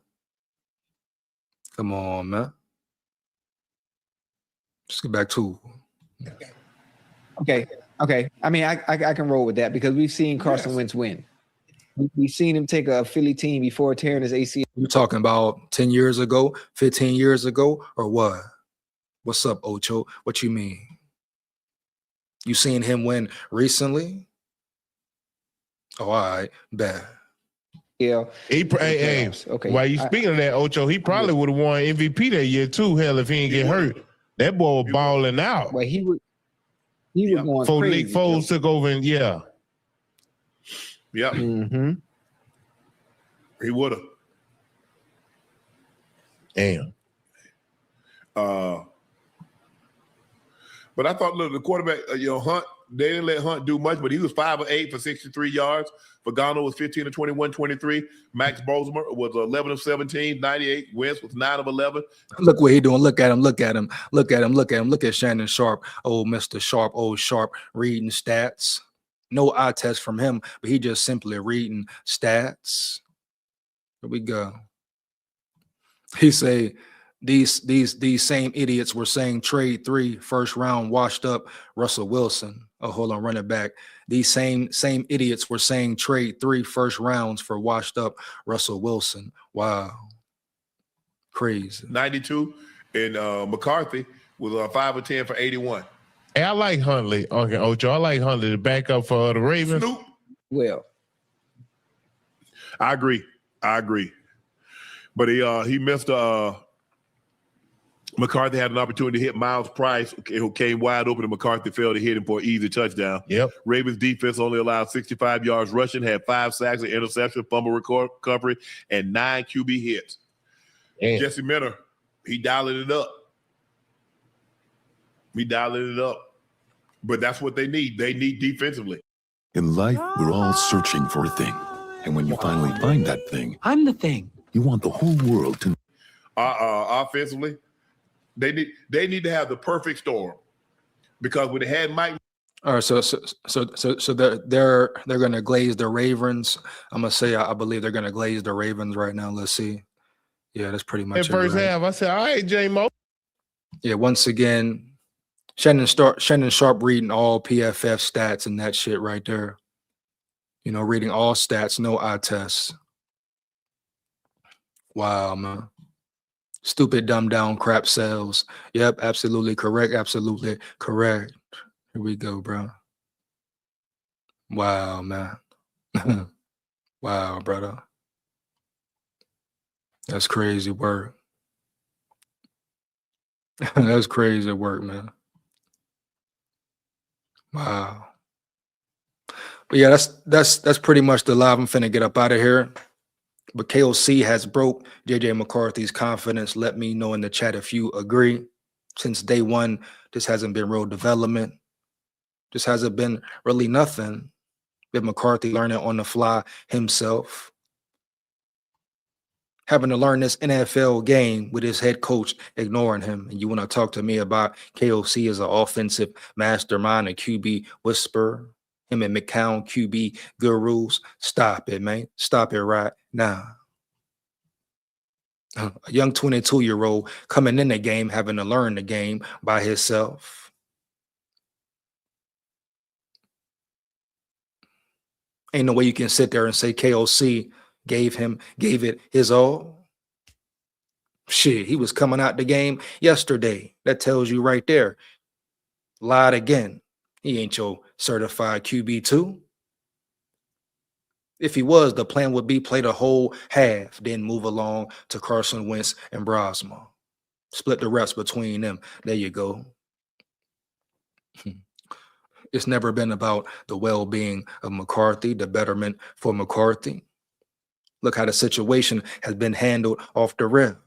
Let's get back to it. Okay. I can roll with that because we've seen Carson Wentz win. We've seen him take a Philly team before tearing his ACL. You talking about 10 years ago, 15 years ago, or what? What's up, Ocho? What you mean? You seen him win recently? Oh, all right, bet. Yeah. Hey, okay. While you speaking of that, Ocho, he probably would have won MVP that year too. Hell, if he didn't get hurt, that boy was balling out. Well, he was going before crazy. Nick Foles took over, and Yeah. Mm-hmm. He would have. Damn. But I thought, look, the quarterback, Hunt, they didn't let Hunt do much, but he was 5 of 8 for 63 yards. Pagano was 15 of 21, 23. Max Bozeman was 11 of 17, 98. Wentz was 9 of 11. Look what he doing. Look at him. Look at Shannon Sharp. Oh, Mr. Sharp. Oh, Sharp reading stats. No eye test from him, but he just simply reading stats. Here we go. He say these same idiots were saying trade 3 first round washed up Russell Wilson. Oh, hold on, run it back. These same idiots were saying trade 3 first rounds for washed up Russell Wilson. Wow. Crazy. 92. And McCarthy was 5 of 10 for 81. Hey, I like Huntley. Okay, Ocho. I like Huntley to back up for the Ravens. Snoop. Well, I agree. But he missed McCarthy had an opportunity to hit Miles Price, who came wide open, and McCarthy failed to hit him for an easy touchdown. Yep. Ravens defense only allowed 65 yards rushing, had 5 sacks, an interception, fumble recovery, and 9 QB hits. Damn. Jesse Minter, he dialed it up. But that's what they need. They need defensively. In life, we're all searching for a thing. And when you finally find that thing, I'm the thing. You want the whole world to. Offensively, they need to have the perfect storm, because when they had Mike. All right, so they're gonna glaze the Ravens. I'm gonna say I believe they're gonna glaze the Ravens right now. Let's see. Yeah, that's pretty much In first half, I said, all right, J-Mo. Yeah, once again, Shannon Sharp reading all PFF stats and that shit right there. Reading all stats, no eye tests. Wow, man. Stupid, dumb down crap sales. Yep, absolutely correct. Absolutely correct. Here we go, bro. Wow, man. Wow, brother. That's crazy work. That's crazy work, man. Wow. But yeah, that's pretty much the live. I'm finna get up out of here. But KOC has broke JJ McCarthy's confidence. Let me know in the chat if you agree. Since day one, this hasn't been real development. This hasn't been really nothing. Been McCarthy learning on the fly himself. Having to learn this NFL game with his head coach ignoring him. And you want to talk to me about KOC as an offensive mastermind, a QB whisperer, him and McCown QB gurus. Stop it, man. Stop it right now. A young 22-year-old coming in the game, having to learn the game by himself. Ain't no way you can sit there and say KOC gave it his all. Shit, he was coming out the game yesterday. That tells you right there. Lied again. He ain't your certified QB2. If he was, the plan would be play the whole half, then move along to Carson Wentz and Brosma. Split the reps between them. There you go. It's never been about the well-being of McCarthy, the betterment for McCarthy. Look how the situation has been handled off the rip.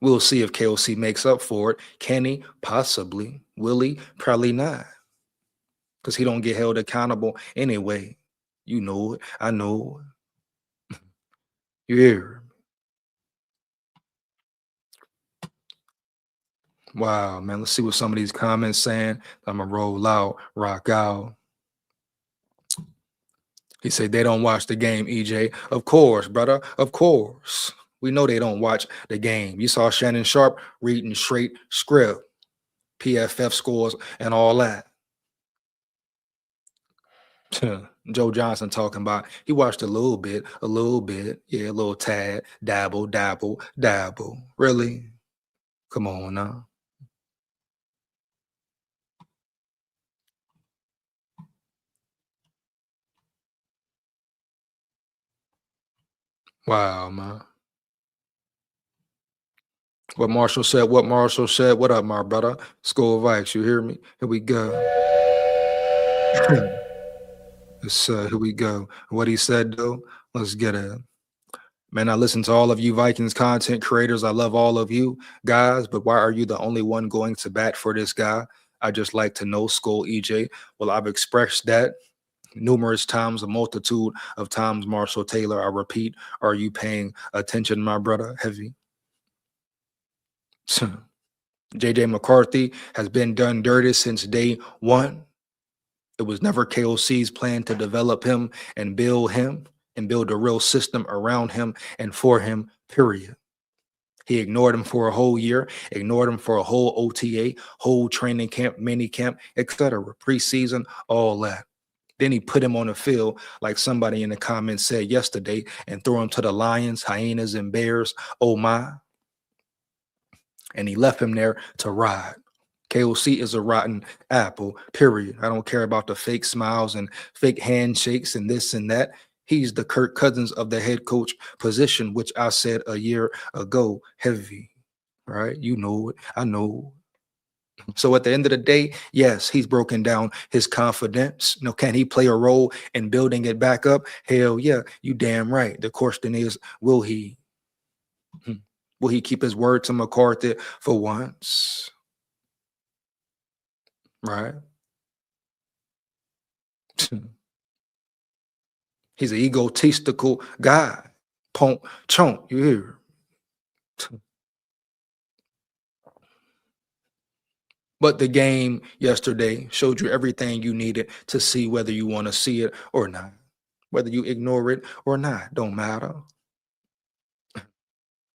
We'll see if KOC makes up for it. Can he? Possibly. Will he? Probably not. Because he don't get held accountable anyway. You know it. I know it. You hear? Wow, man. Let's see what some of these comments saying. I'm going to roll out, rock out. He said they don't watch the game, EJ. Of course, brother. Of course. We know they don't watch the game. You saw Shannon Sharp reading straight script, PFF scores, and all that. Joe Johnson talking about he watched a little bit, yeah, a little tad, dabble. Really? Come on now. Wow, man. What Marshall said. What up, my brother? SKOL VIKES, you hear me? Here we go. Here we go. What he said, though, let's get it. Man, I listen to all of you Vikings content creators. I love all of you guys, but why are you the only one going to bat for this guy? I just like to know, SKOL EJ. Well, I've expressed that numerous times, a multitude of times, Marshall Taylor. I repeat, are you paying attention, my brother? Heavy. JJ McCarthy has been done dirty since day one. It was never KOC's plan to develop him and build a real system around him and for him, period. He ignored him for a whole year, ignored him for a whole OTA, whole training camp, mini camp, etc., preseason, all that. Then he put him on the field, like somebody in the comments said yesterday, and threw him to the lions, hyenas, and bears. Oh my. And he left him there to ride. KOC is a rotten apple, period. I don't care about the fake smiles and fake handshakes and this and that. He's the Kirk Cousins of the head coach position, which I said a year ago, heavy, right? You know it. I know. So at the end of the day, yes, he's broken down his confidence. You know, can he play a role in building it back up? Hell yeah, you damn right. The question is, will he? Will he keep his word to McCarthy for once? Right? He's an egotistical guy. Ponk, chonk, you hear? But the game yesterday showed you everything you needed to see whether you want to see it or not. Whether you ignore it or not, don't matter.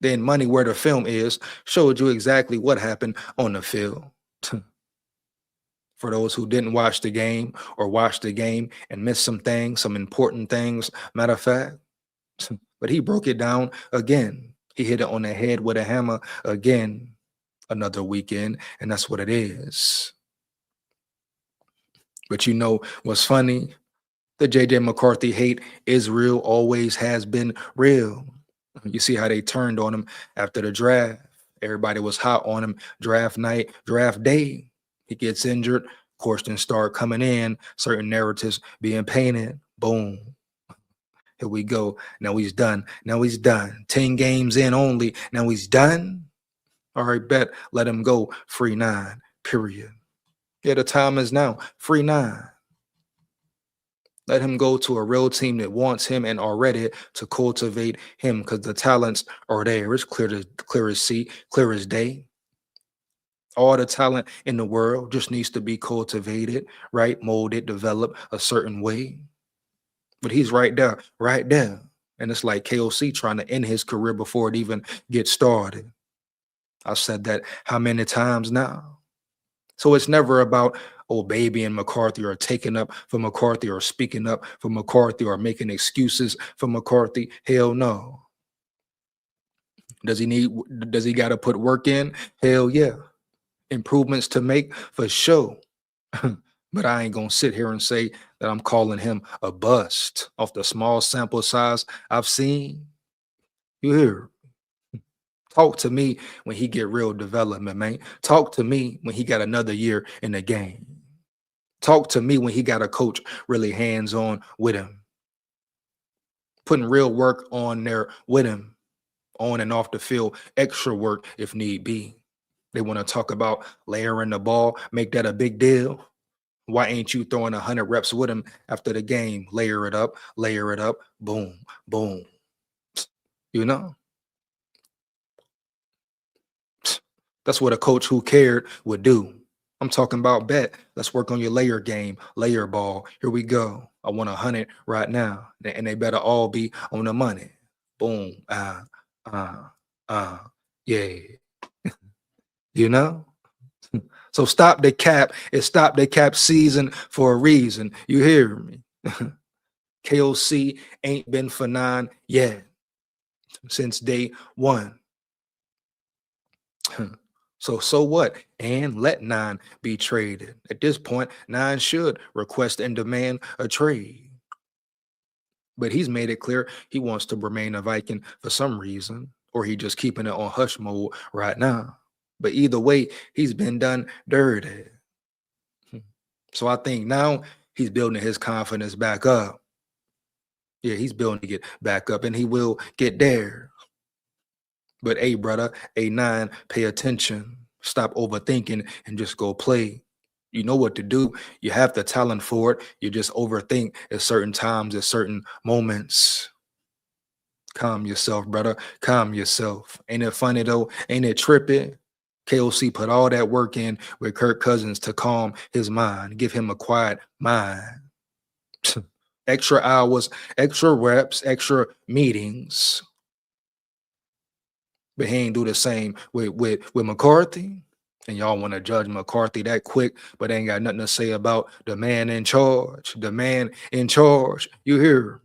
Then Money Where the Film Is showed you exactly what happened on the field. For those who didn't watch the game or watch the game and missed some things, some important things, matter of fact. But he broke it down again. He hit it on the head with a hammer again another weekend, and that's what it is. But you know what's funny? The JJ McCarthy hate is real, always has been real. You see how they turned on him after the draft. Everybody was hot on him draft night, draft day. He gets injured, questions start coming in, certain narratives being painted. Boom. Here we go. Now he's done. Now he's done. 10 games in only. Now he's done. All right, bet. Let him go. Free 9. Period. Yeah, the time is now. Free 9. Let him go to a real team that wants him and are ready to cultivate him, because the talents are there. It's clear as sea, clear as day. All the talent in the world just needs to be cultivated, right? Molded, developed a certain way. But he's right there, right there. And it's like KOC trying to end his career before it even gets started. I've said that how many times now? So it's never about, oh, Baby and McCarthy are taking up for McCarthy or speaking up for McCarthy or making excuses for McCarthy. Hell no. Does he got to put work in? Hell yeah. Improvements to make for sure. But I ain't gonna sit here and say that I'm calling him a bust off the small sample size I've seen. You hear? Talk to me when he get real development, man. Talk to me when he got another year in the game. Talk to me when he got a coach really hands-on with him. Putting real work on there with him, on and off the field, extra work if need be. They want to talk about layering the ball, make that a big deal. Why ain't you throwing 100 reps with him after the game? Layer it up, boom, boom. You know? That's what a coach who cared would do. I'm talking about bet. Let's work on your layer game, layer ball. Here we go. I want 100 right now. And they better all be on the money. Boom. Yeah. You know? So stop the cap. It's stop the cap season for a reason. You hear me? KOC ain't been for 9 yet since day 1. So what? And let 9 be traded. At this point, 9 should request and demand a trade. But he's made it clear he wants to remain a Viking for some reason, or he just keeping it on hush mode right now. But either way, he's been done dirty. So I think now he's building his confidence back up. Yeah, he's building to get back up, and he will get there. But hey, brother, A9, pay attention. Stop overthinking and just go play. You know what to do. You have the talent for it. You just overthink at certain times, at certain moments. Calm yourself, brother. Calm yourself. Ain't it funny, though? Ain't it trippy? KOC put all that work in with Kirk Cousins to calm his mind, give him a quiet mind. Extra hours, extra reps, extra meetings. But he ain't do the same with McCarthy. And y'all want to judge McCarthy that quick, but ain't got nothing to say about the man in charge. The man in charge. You hear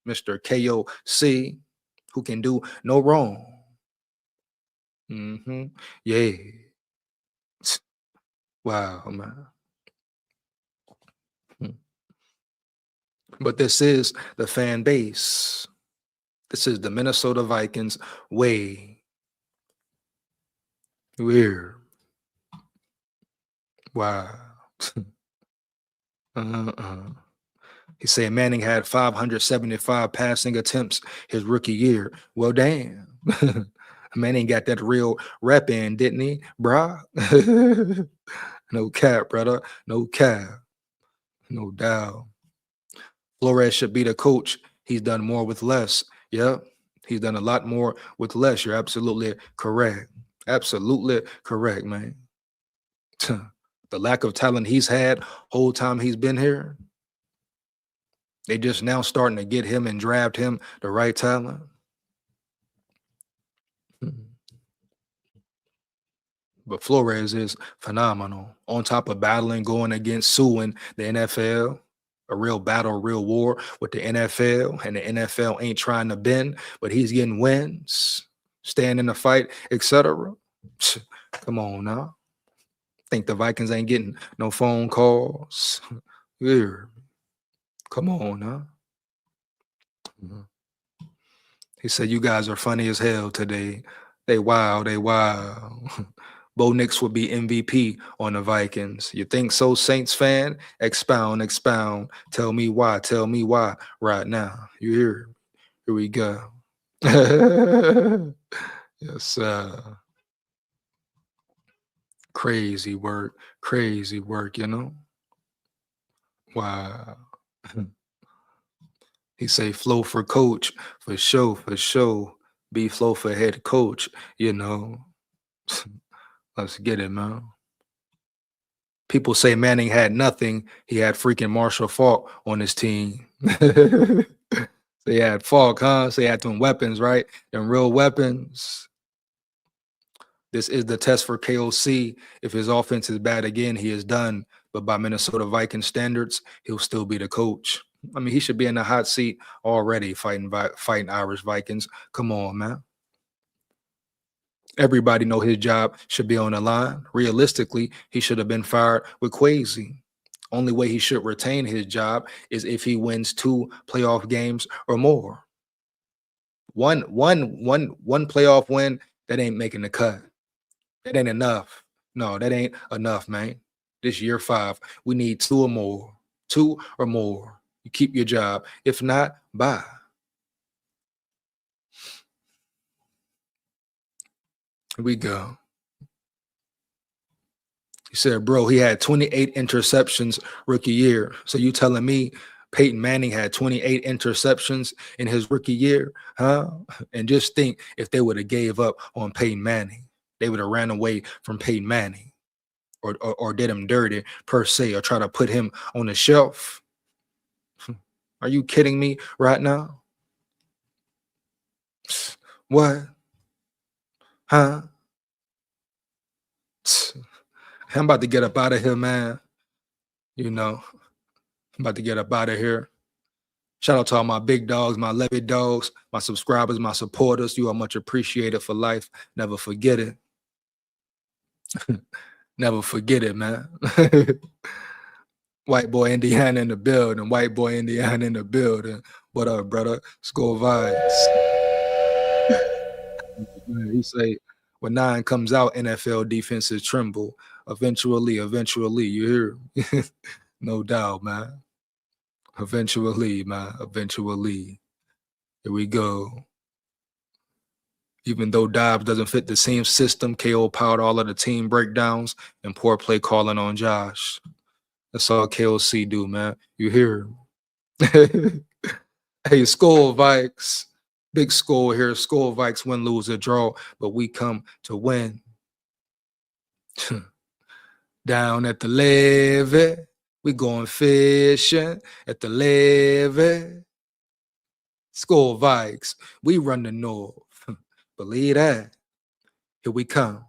Mr. KOC, who can do no wrong. Yeah. Wow, man. But this is the fan base. This is the Minnesota Vikings way. Weird. Wow. He said Manning had 575 passing attempts his rookie year. Well, damn. Manning got that real rep in, didn't he, brah? No cap, brother. No cap. No doubt. Flores should be the coach. He's done more with less. Yep. He's done a lot more with less. You're absolutely correct. Absolutely correct, man. The lack of talent he's had whole time he's been here. They just now starting to get him and draft him the right talent. But Flores is phenomenal. On top of battling, going against suing the NFL, a real battle, real war with the NFL, and the NFL ain't trying to bend, but he's getting wins, staying in the fight, etc. Come on now. Think the Vikings ain't getting no phone calls? Yeah. Come on now. He said, you guys are funny as hell today. They wild, they wild. Bo Nix will be MVP on the Vikings. You think so, Saints fan? Expound, expound. Tell me why right now. You hear? Here we go. Yes, crazy work, you know. Wow. He say flow for coach, for sure. Be flow for head coach, you know. Let's get it, man. People say Manning had nothing. He had freaking Marshall Faulk on his team. They had Faulk, huh? So they had them weapons, right? Them real weapons. This is the test for KOC. If his offense is bad again, he is done. But by Minnesota Vikings standards, he'll still be the coach. I mean, he should be in the hot seat already fighting Irish Vikings. Come on, man. Everybody know his job should be on the line. Realistically, he should have been fired with Kwesi. Only way he should retain his job is if he wins 2 playoff games or more. One playoff win, that ain't making the cut. That ain't enough. No, that ain't enough, man. This year 5, we need 2 or more. 2 or more. You keep your job. If not, bye. Here we go. He said, bro, he had 28 interceptions rookie year. So you telling me Peyton Manning had 28 interceptions in his rookie year, huh? And just think if they would have gave up on Peyton Manning, they would have ran away from Peyton Manning or did him dirty per se, or try to put him on the shelf. Are you kidding me right now? What? Huh? I'm about to get up out of here, man. You know, I'm about to get up out of here. Shout out to all my big dogs, my levy dogs, my subscribers, my supporters. You are much appreciated for life. Never forget it. Never forget it, man. White boy Indiana in the building. White boy Indiana in the building. What up, brother? SKOL VIKES. He say, when 9 comes out, NFL defenses tremble. Eventually, you hear? No doubt, man. Eventually, man. Eventually. Here we go. Even though Dobbs doesn't fit the same system, KO powered all of the team breakdowns and poor play calling on Josh. That's all KOC do, man. You hear? Hey, SKOL VIKES. Big SKOL here. SKOL VIKES win, lose, or draw, but we come to win. Down at the levee, we going fishing at the levee. SKOL VIKES, we run the north. Believe that. Here we come.